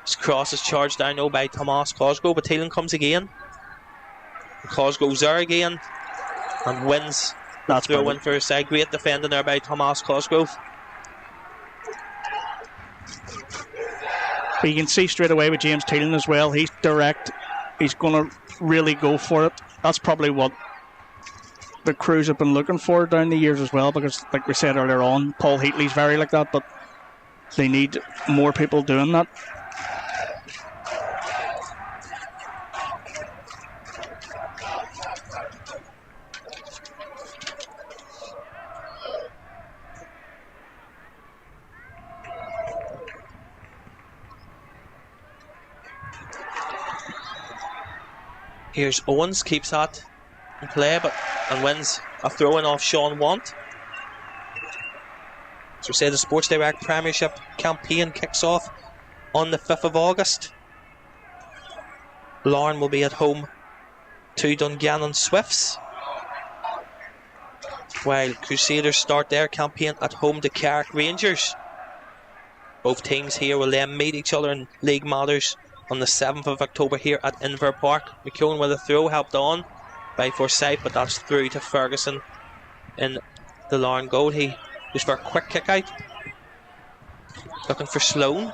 His cross is charged down now by Tomas Cosgrove, but Teelan comes again. Cosgrove's there again and wins. That's throw in for his side. Great defending there by Tomas Cosgrove. But you can see straight away with James Teelan as well. He's direct. He's going to really go for it. That's probably what the crews have been looking for down the years as well, because like we said earlier on, Paul Heatley's very like that, but they need more people doing that. Here's Owens, keeps that in play and wins a throw-in off Sean Want. So we say the Sports Direct Premiership campaign kicks off on the 5th of August. Larne will be at home to Dungannon Swifts, while Crusaders start their campaign at home to Carrick Rangers. Both teams here will then meet each other in league matters on the 7th of October here at Inver Park. McKeown with a throw, helped on by Forsyth, but that's through to Ferguson in the Larne goal. He was for a quick kick out, looking for Sloan.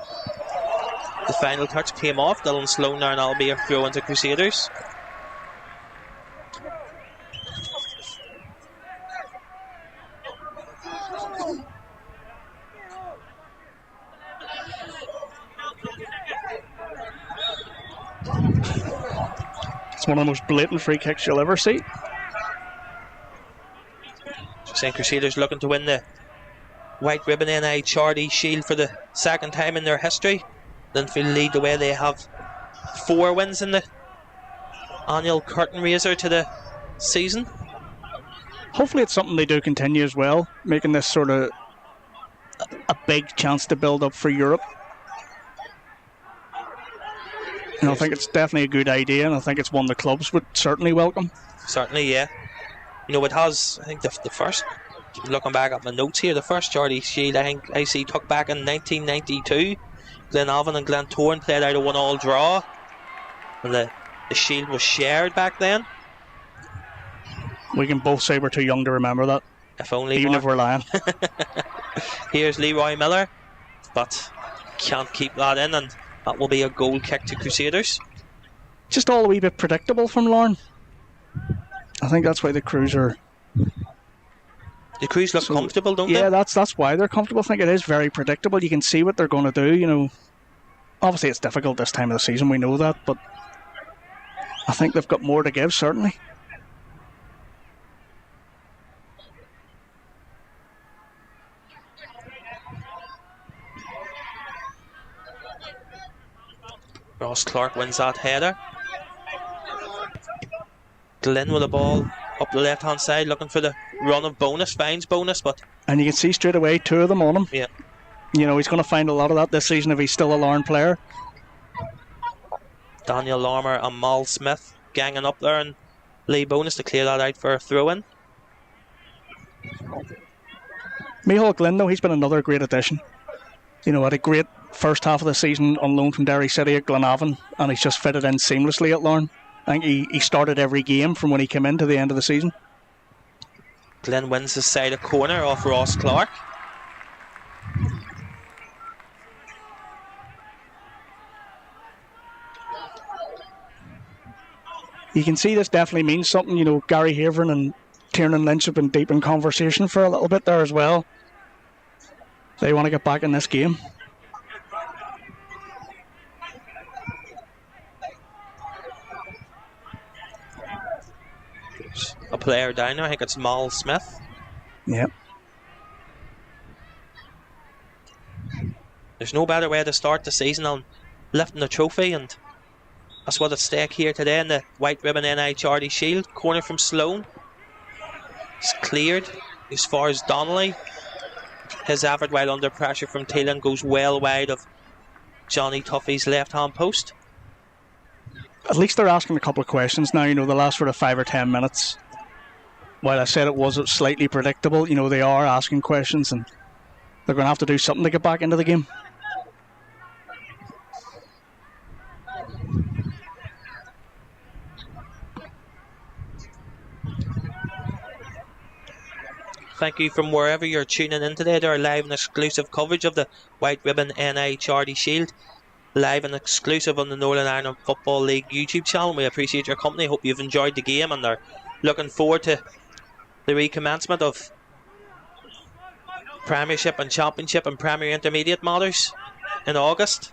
The final touch came off. Dylan Sloan now, and that'll be a throw into Crusaders. It's one of the most blatant free kicks you'll ever see. St. Crusaders looking to win the White Ribbon NI Charity Shield for the second time in their history. Linfield lead the way. They have 4 wins in the annual curtain raiser to the season. Hopefully it's something they do continue as well, making this sort of a big chance to build up for Europe. And I think it's definitely a good idea, and I think it's one the clubs would certainly welcome. Certainly, yeah. You know, it has, I think the first, looking back at my notes here, the first Charity Shield I think I see took back in 1992. Glenavon and Glentoran played out a 1-1 draw, and the shield was shared back then. We can both say we're too young to remember that. If only, even Mark. If we're lying. Here's Leroy Miller, but can't keep that in, and that will be a goal kick to Crusaders. Just all a wee bit predictable from Larne. I think that's why the crews are... The crews look comfortable, don't they? Yeah, that's why they're comfortable. I think it is very predictable. You can see what they're going to do, you know. Obviously it's difficult this time of the season, we know that, but I think they've got more to give, certainly. Ross Clark wins that header. Glenn with the ball up the left hand side, looking for the run of bonus, finds bonus, but... And you can see straight away 2 of them on him. Yeah. You know, he's going to find a lot of that this season if he's still a Larne player. Daniel Larmer and Mal Smith ganging up there, and Lee Bonus to clear that out for a throw-in. Micheál Glynn, though, he's been another great addition. You know, had a great first half of the season on loan from Derry City at Glenavon, and he's just fitted in seamlessly at Larne. I think he started every game from when he came in to the end of the season. Glenn wins the side of corner off Ross Clark. You can see this definitely means something. You know, Gary Haverin and Tiernan Lynch have been deep in conversation for a little bit there as well. They want to get back in this game. A player down there, I think it's Mal Smith. Yep. There's no better way to start the season than lifting the trophy, and that's what's at stake here today in the White Ribbon NI Shield. Corner from Sloan. It's cleared as far as Donnelly. His effort while under pressure from Teelan goes well wide of Johnny Tuffy's left hand post. At least they're asking a couple of questions now. You know, the last sort of 5 or 10 minutes, while I said it was slightly predictable, you know, they are asking questions and they're going to have to do something to get back into the game. Thank you from wherever you're tuning in today to our live and exclusive coverage of the White Ribbon NI Charity Shield. Live and exclusive on the Northern Ireland Football League YouTube channel. We appreciate your company. Hope you've enjoyed the game and are looking forward to the recommencement of Premiership and Championship and Premier Intermediate matters in August.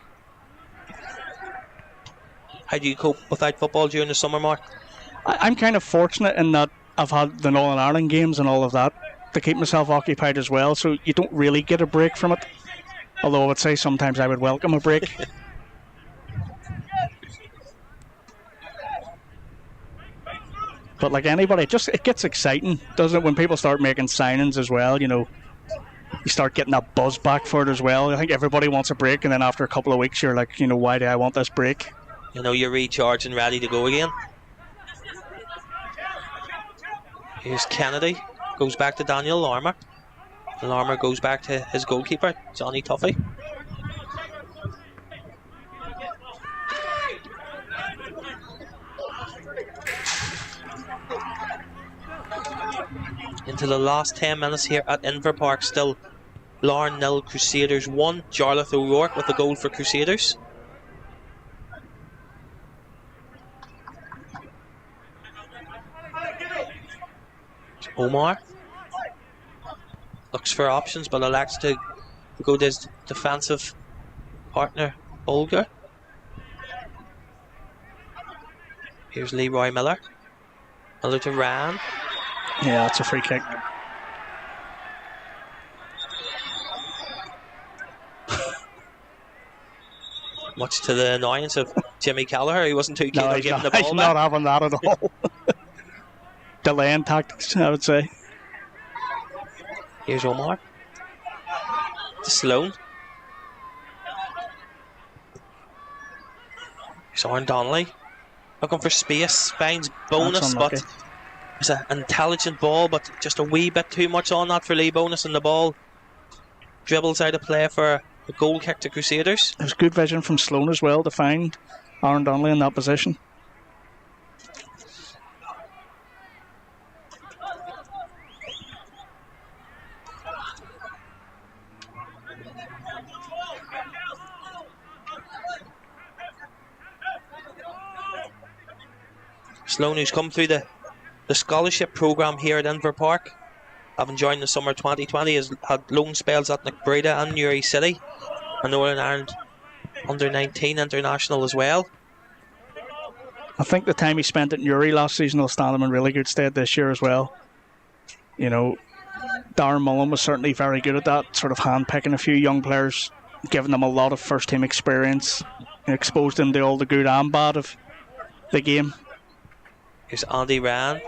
How do you cope without football during the summer, Mark? I'm kind of fortunate in that I've had the Northern Ireland games and all of that to keep myself occupied as well, so you don't really get a break from it. Although I would say sometimes I would welcome a break. But like anybody, it gets exciting, doesn't it, when people start making signings as well. You know, you start getting that buzz back for it as well. I think everybody wants a break, and then after a couple of weeks you're like, you know, why do I want this break? You know, you're recharged and ready to go again. Here's Kennedy, goes back to Daniel Larne. Larne goes back to his goalkeeper, Johnny Tuffy. Into the last 10 minutes here at Inver Park, still Larne 0, Crusaders 1. Jarlath O'Rourke with the goal for Crusaders. Omar looks for options but elects to go to his defensive partner Olga. Here's Leroy Miller. Miller to Ryan. Yeah, that's a free kick. Much to the annoyance of Jimmy Callagher, he wasn't too keen on giving the ball he's back. not having that at all. Delaying tactics, I would say. Here's Omar to Sloan. Here's Aaron Donnelly looking for space, finds Bonus, but it's an intelligent ball, but just a wee bit too much on that for Lee Bonus, and the ball dribbles out of play for a goal kick to Crusaders. There's good vision from Sloan as well to find Aaron Donnelly in that position. Sloan, who's come through the scholarship programme here at Inver Park, having joined the summer 2020, has had loan spells at McBreda and Newry City, and Northern Ireland under-19 international as well. I think the time he spent at Newry last season will stand him in really good stead this year as well. You know, Darren Mullen was certainly very good at that, sort of hand-picking a few young players, giving them a lot of first-team experience, and exposed them to all the good and bad of the game. Here's Andy Ryan.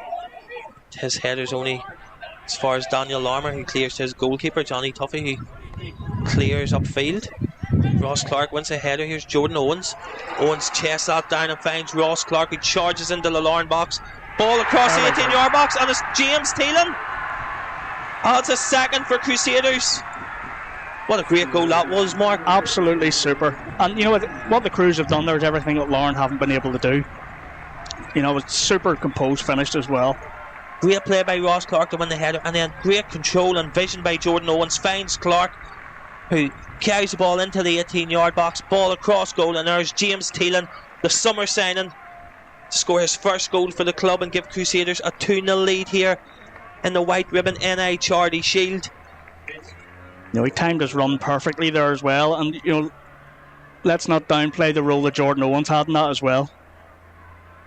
His header's only as far as Daniel Larme, who clears to his goalkeeper, Johnny Tuffy, who clears upfield. Ross Clark wins a header. Here's Jordan Owens. Owens chests that down and finds Ross Clark, who charges into the Larne box. Ball across the 18-yard box, and it's James Teelan. Adds a second for Crusaders. What a great goal that was, Mark. Absolutely super. And you know what the Crews have done there is everything that Larne haven't been able to do. You know, it was super composed finish as well. Great play by Ross Clark to win the header, and then great control and vision by Jordan Owens. Finds Clark, who carries the ball into the 18-yard box, ball across goal, and there's James Teelan, the summer signing, to score his first goal for the club and give Crusaders a 2-0 lead here in the White Ribbon NI Charity Shield. You know, he timed his run perfectly there as well, and you know, let's not downplay the role that Jordan Owens had in that as well.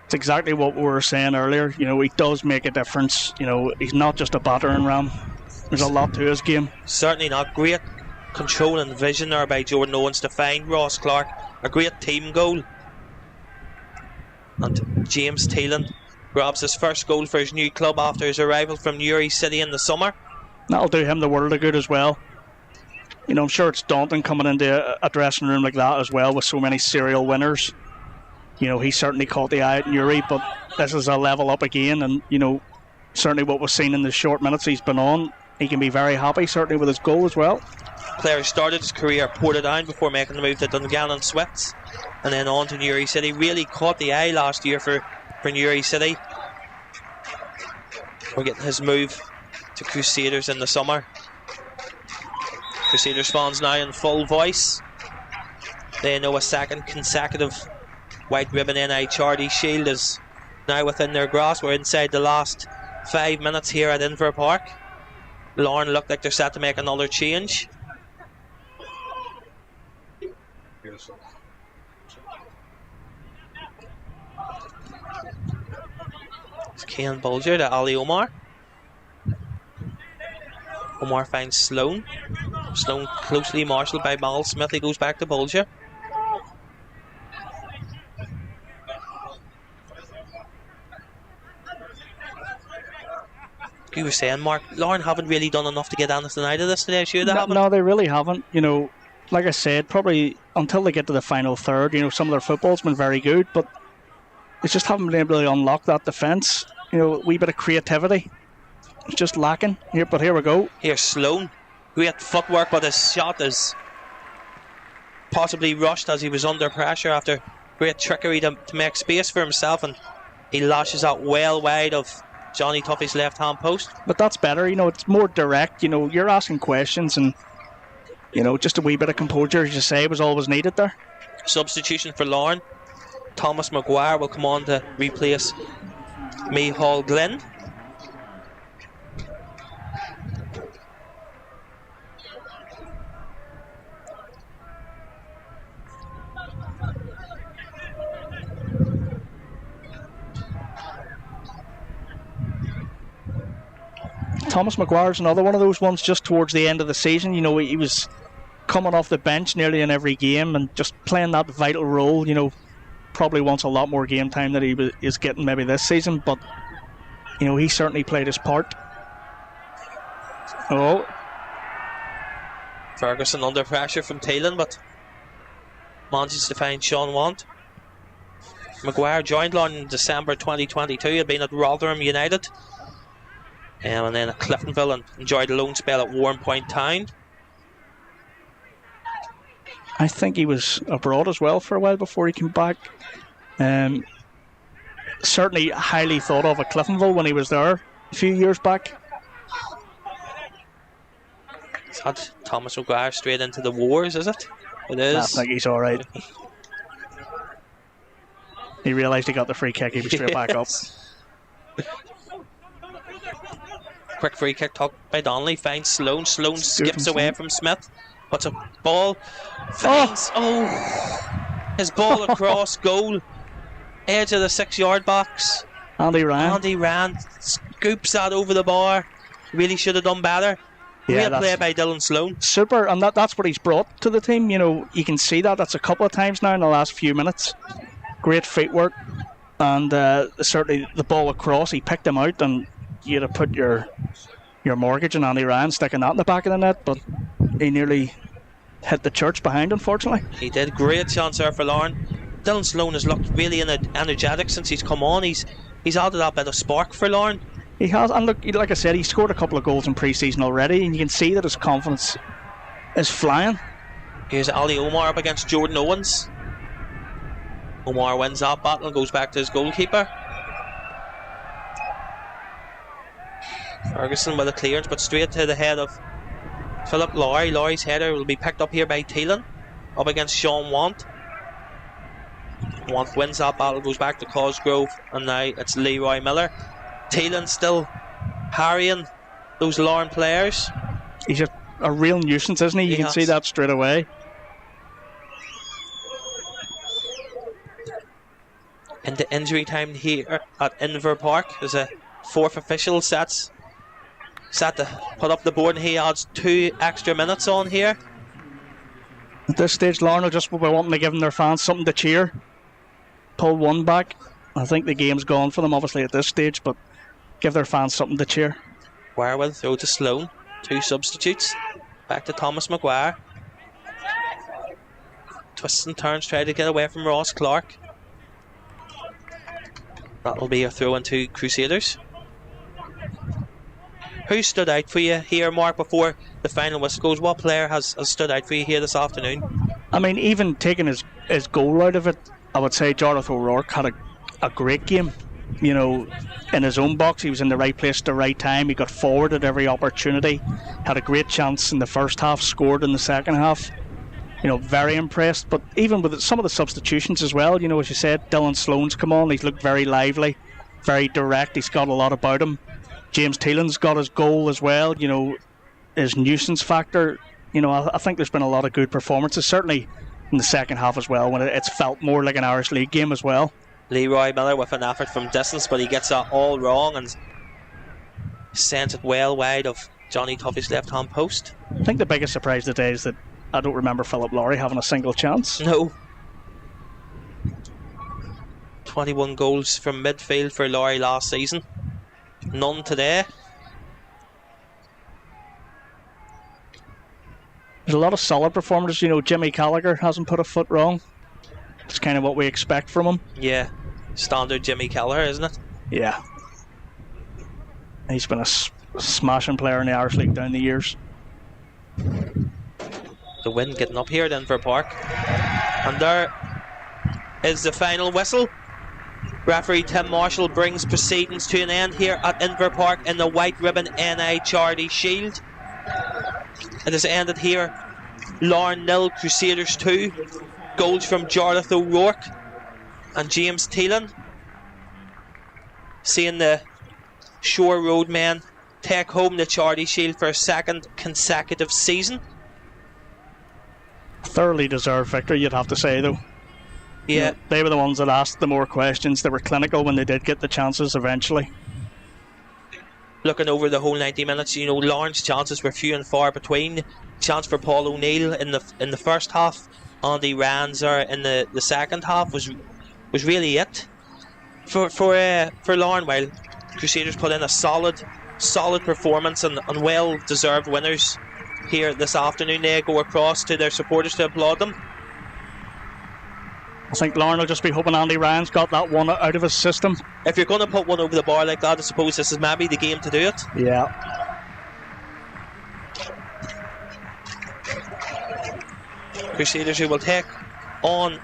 It's exactly what we were saying earlier. You know, he does make a difference. You know, he's not just a battering ram. There's a lot to his game. Certainly not. Great control and vision there by Jordan Owens to find Ross Clark. A great team goal. And James Teelan grabs his first goal for his new club after his arrival from Newry City in the summer. That'll do him the world of good as well. You know, I'm sure it's daunting coming into a dressing room like that as well with so many serial winners. You know, he certainly caught the eye at Newry, but this is a level up again, and you know, certainly what we've seen in the short minutes he's been on, he can be very happy, certainly with his goal as well. Player started his career at Portadown before making the move to Dungannon Swifts and then on to Newry City. Really caught the eye last year for Newry City. We're getting his move to Crusaders in the summer. Crusaders fans now in full voice. They know a second consecutive White Ribbon NI Charity Shield is now within their grasp. We're inside the last 5 minutes here at Inver Park. Larne look like they're set to make another change. It's Cian Bulger to Ali Omar. Omar finds Sloan. Sloan closely marshalled by Mal Smith. He goes back to Bulger. You were saying, Mark, Larne haven't really done enough to get anything out of this today, should they? No, they really haven't. You know, like I said, probably until they get to the final third, you know, some of their football's been very good, but they just haven't been able to unlock that defence. You know, a wee bit of creativity. It's just lacking here, but here we go. Here's Sloan. Great footwork, but his shot is possibly rushed as he was under pressure after great trickery to make space for himself, and he lashes out well wide of Johnny Tuffy's left-hand post. But that's better, you know, it's more direct. You know, you're asking questions, and you know, just a wee bit of composure, as you say, was always needed there. Substitution for Larne. Thomas Maguire will come on to replace Mihal Glynn. Thomas Maguire's another one of those ones just towards the end of the season. You know, he was coming off the bench nearly in every game and just playing that vital role. You know, probably wants a lot more game time than he is getting maybe this season, but you know, he certainly played his part. Oh, Ferguson under pressure from Teelan, but manages to find Sean Want. Maguire joined Larne in December 2022. Had been at Rotherham United, and then at Cliftonville, and enjoyed a loan spell at Warrenpoint Town. I think he was abroad as well for a while before he came back. Certainly highly thought of at Cliftonville when he was there a few years back. It's had Thomas Maguire straight into the wars, is it? It is. I think he's alright. He realised he got the free kick, he was straight back up. Quick free kick tucked by Donnelly, finds Sloan. Sloan skips away from Smith. Puts a ball. Finds, his ball across goal. Edge of the 6-yard box. Andy Ryan scoops that over the bar. Really should have done better. Great play by Dylan Sloan. Super, and that's what he's brought to the team. You know, you can see that's a couple of times now in the last few minutes. Great footwork, and certainly the ball across, he picked him out, and you'd have put your mortgage on Andy Ryan sticking that in the back of the net, but he nearly hit the church behind, unfortunately. He did. Great chance there for Larne. Dylan Sloan has looked really energetic since he's come on. He's added that bit of spark for Larne. He has, and look, like I said, he scored a couple of goals in pre-season already, and you can see that his confidence is flying. Here's Ali Omar up against Jordan Owens. Omar wins that battle and goes back to his goalkeeper. Ferguson with a clearance, but straight to the head of Philip Lowry. Lowry's header will be picked up here by Thielen, up against Sean Want. Want wins that battle, goes back to Cosgrove, and now it's Leroy Miller. Thielen still harrying those Larne players. He's just a real nuisance, isn't he? You can see that straight away. Into injury time here at Inver Park. There's a fourth official set to put up the board, and he adds 2 extra minutes on here. At this stage, Larne will just be wanting to give their fans something to cheer. Pull one back. I think the game's gone for them, obviously, at this stage, but give their fans something to cheer. Maguire will throw to Sloan. 2 substitutes. Back to Thomas Maguire. Twists and turns, try to get away from Ross Clark. That'll be a throw into Crusaders. Who stood out for you here, Mark, before the final whistle goes? What player has stood out for you here this afternoon? I mean, even taking his goal out of it, I would say Jonathan O'Rourke had a great game. You know, in his own box, he was in the right place at the right time. He got forward at every opportunity. Had a great chance in the first half, scored in the second half. You know, very impressed. But even with some of the substitutions as well, you know, as you said, Dylan Sloan's come on. He's looked very lively, very direct. He's got a lot about him. James Thielen's got his goal as well. You know, his nuisance factor. You know, I think there's been a lot of good performances, certainly in the second half as well, when it's felt more like an Irish League game as well. Leroy Miller with an effort from distance, but he gets that all wrong and sends it well wide of Johnny Tuffy's left-hand post. I think the biggest surprise today is that I don't remember Philip Lowry having a single chance. No. 21 goals from midfield for Lowry last season. None today. There's a lot of solid performances. You know, Jimmy Gallagher hasn't put a foot wrong. It's kind of what we expect from him. Yeah, standard Jimmy Gallagher, isn't it? Yeah. He's been a smashing player in the Irish League down the years. The wind getting up here at Inver Park. And there is the final whistle. Referee Tim Marshall brings proceedings to an end here at Inver Park in the White Ribbon NI Charity Shield. It has ended here. Larne 0, Crusaders 2. Goals from Jarlath O'Rourke and James Thielen. Seeing the Shore Road men take home the Charity Shield for a second consecutive season. Thoroughly deserved victory, you'd have to say, though. Yeah. You know, they were the ones that asked the more questions. They were clinical when they did get the chances eventually. Looking over the whole 90 minutes, you know, Larne's chances were few and far between. Chance for Paul O'Neill in the first half. Andy Ranzer in the second half was really it for Larne, while Crusaders put in a solid performance and well deserved winners here this afternoon. They go across to their supporters to applaud them. I think Larne will just be hoping Andy Ryan's got that one out of his system. If you're going to put one over the bar like that, I suppose this is maybe the game to do it. Yeah. Crusaders, who will take on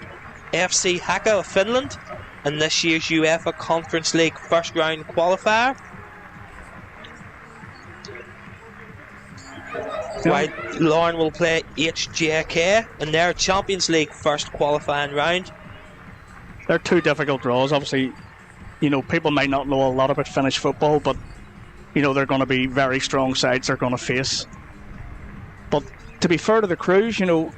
FC Haka of Finland in this year's UEFA Conference League first round qualifier. While Larne will play HJK in their Champions League first qualifying round. They're two difficult draws. Obviously, you know, people might not know a lot about Finnish football, but you know, they're going to be very strong sides they're going to face. But to be fair to the Crews, you know,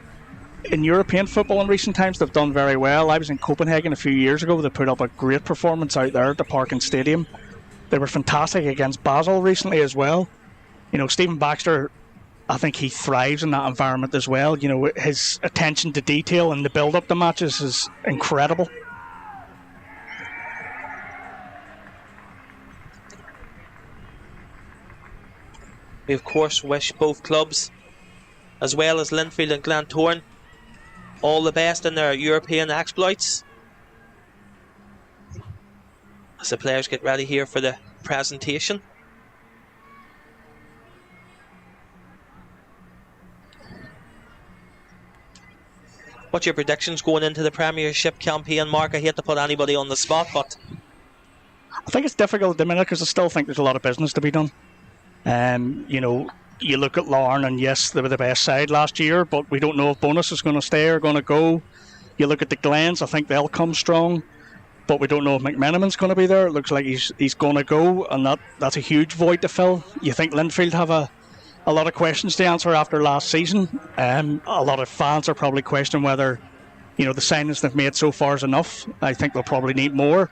in European football in recent times they've done very well. I was in Copenhagen a few years ago. They put up a great performance out there at the Parken Stadium. They were fantastic against Basel recently as well. You know, Stephen Baxter, I think he thrives in that environment as well. You know, his attention to detail and the build-up to matches is incredible. We of course wish both clubs, as well as Linfield and Glentoran, all the best in their European exploits. As the players get ready here for the presentation. What's your predictions going into the Premiership campaign, Mark? I hate to put anybody on the spot, but I think it's difficult at the minute because I still think there's a lot of business to be done. You know, you look at Larne, and yes, they were the best side last year, but we don't know if Bonus is going to stay or going to go. You look at the Glens, I think they'll come strong, but we don't know if McMenamin's going to be there. It looks like he's going to go, and that's a huge void to fill. You think Linfield have a lot of questions to answer after last season. A lot of fans are probably questioning whether, you know, the signings they've made so far is enough. I think they'll probably need more.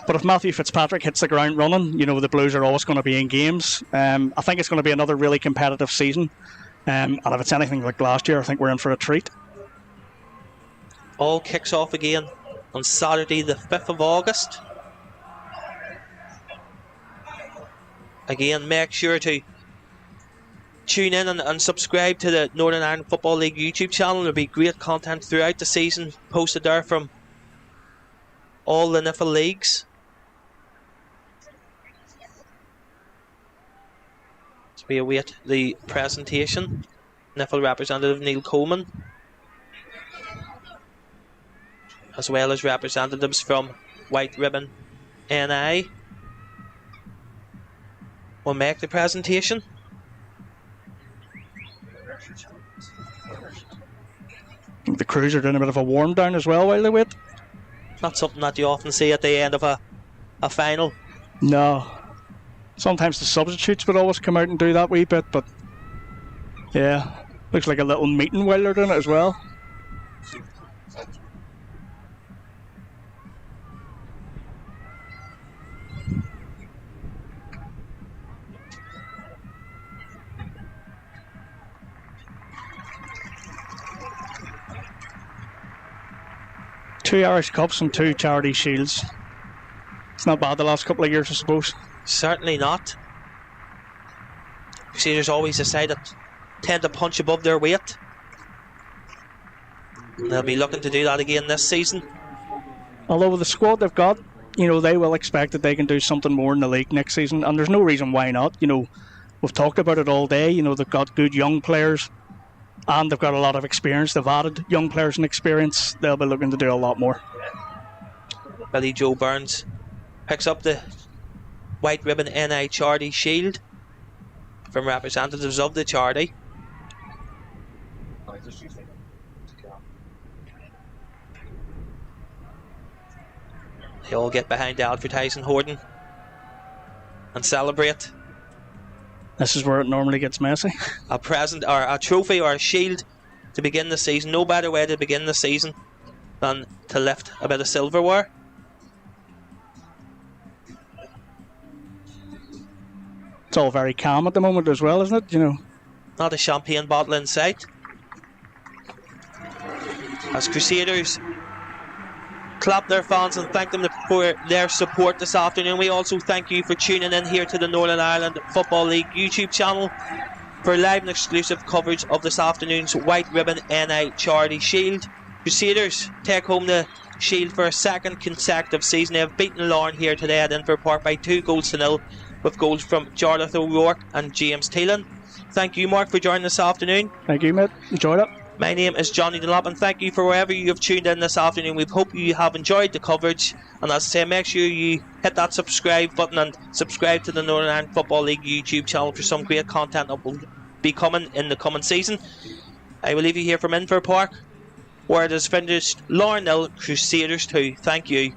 But if Matthew Fitzpatrick hits the ground running, you know, the Blues are always going to be in games. I think it's going to be another really competitive season. And if it's anything like last year, I think we're in for a treat. All kicks off again on Saturday the 5th of August. Again, make sure to tune in and subscribe to the Northern Ireland Football League YouTube channel. There'll be great content throughout the season posted there from all the NIFL leagues. So we await the presentation. NIFL representative Neil Coleman, as well as representatives from White Ribbon NI, will make the presentation. I think the crews are doing a bit of a warm down as well while they wait. Not something that you often see at the end of a final. No. Sometimes the substitutes would always come out and do that wee bit, but yeah, looks like a little meeting while they're doing it as well. Two Irish Cups and 2 Charity Shields. It's not bad the last couple of years, I suppose. Certainly not. Crusaders always a side that tend to punch above their weight. And they'll be looking to do that again this season. Although with the squad they've got, you know, they will expect that they can do something more in the league next season, and there's no reason why not. You know, we've talked about it all day. You know, they've got good young players, and they've got a lot of experience. They've added young players and experience. They'll be looking to do a lot more. Billy Joe Burns picks up the White Ribbon NI Charity Shield from representatives of the charity. They all get behind the advertising hoarding and celebrate. This is where it normally gets messy. A present or a trophy or a shield to begin the season. No better way to begin the season than to lift a bit of silverware. It's all very calm at the moment as well, isn't it? You know, not a champagne bottle in sight. As Crusaders clap their fans and thank them for their support this afternoon. We also thank you for tuning in here to the Northern Ireland Football League YouTube channel for live and exclusive coverage of this afternoon's White Ribbon NI Charity Shield. Crusaders take home the shield for a second consecutive season. They have beaten Larne here today at Inver Park by 2-0, with goals from Jarlath O'Rourke and James Teelan. Thank you, Mark, for joining this afternoon. Thank you, mate. Enjoyed it. My name is Johnny Dunlop, and thank you for wherever you have tuned in this afternoon. We hope you have enjoyed the coverage, and as I say, make sure you hit that subscribe button and subscribe to the Northern Ireland Football League YouTube channel for some great content that will be coming in the coming season. I will leave you here from Inver Park, where it is finished Larne 0, Crusaders 2. Thank you.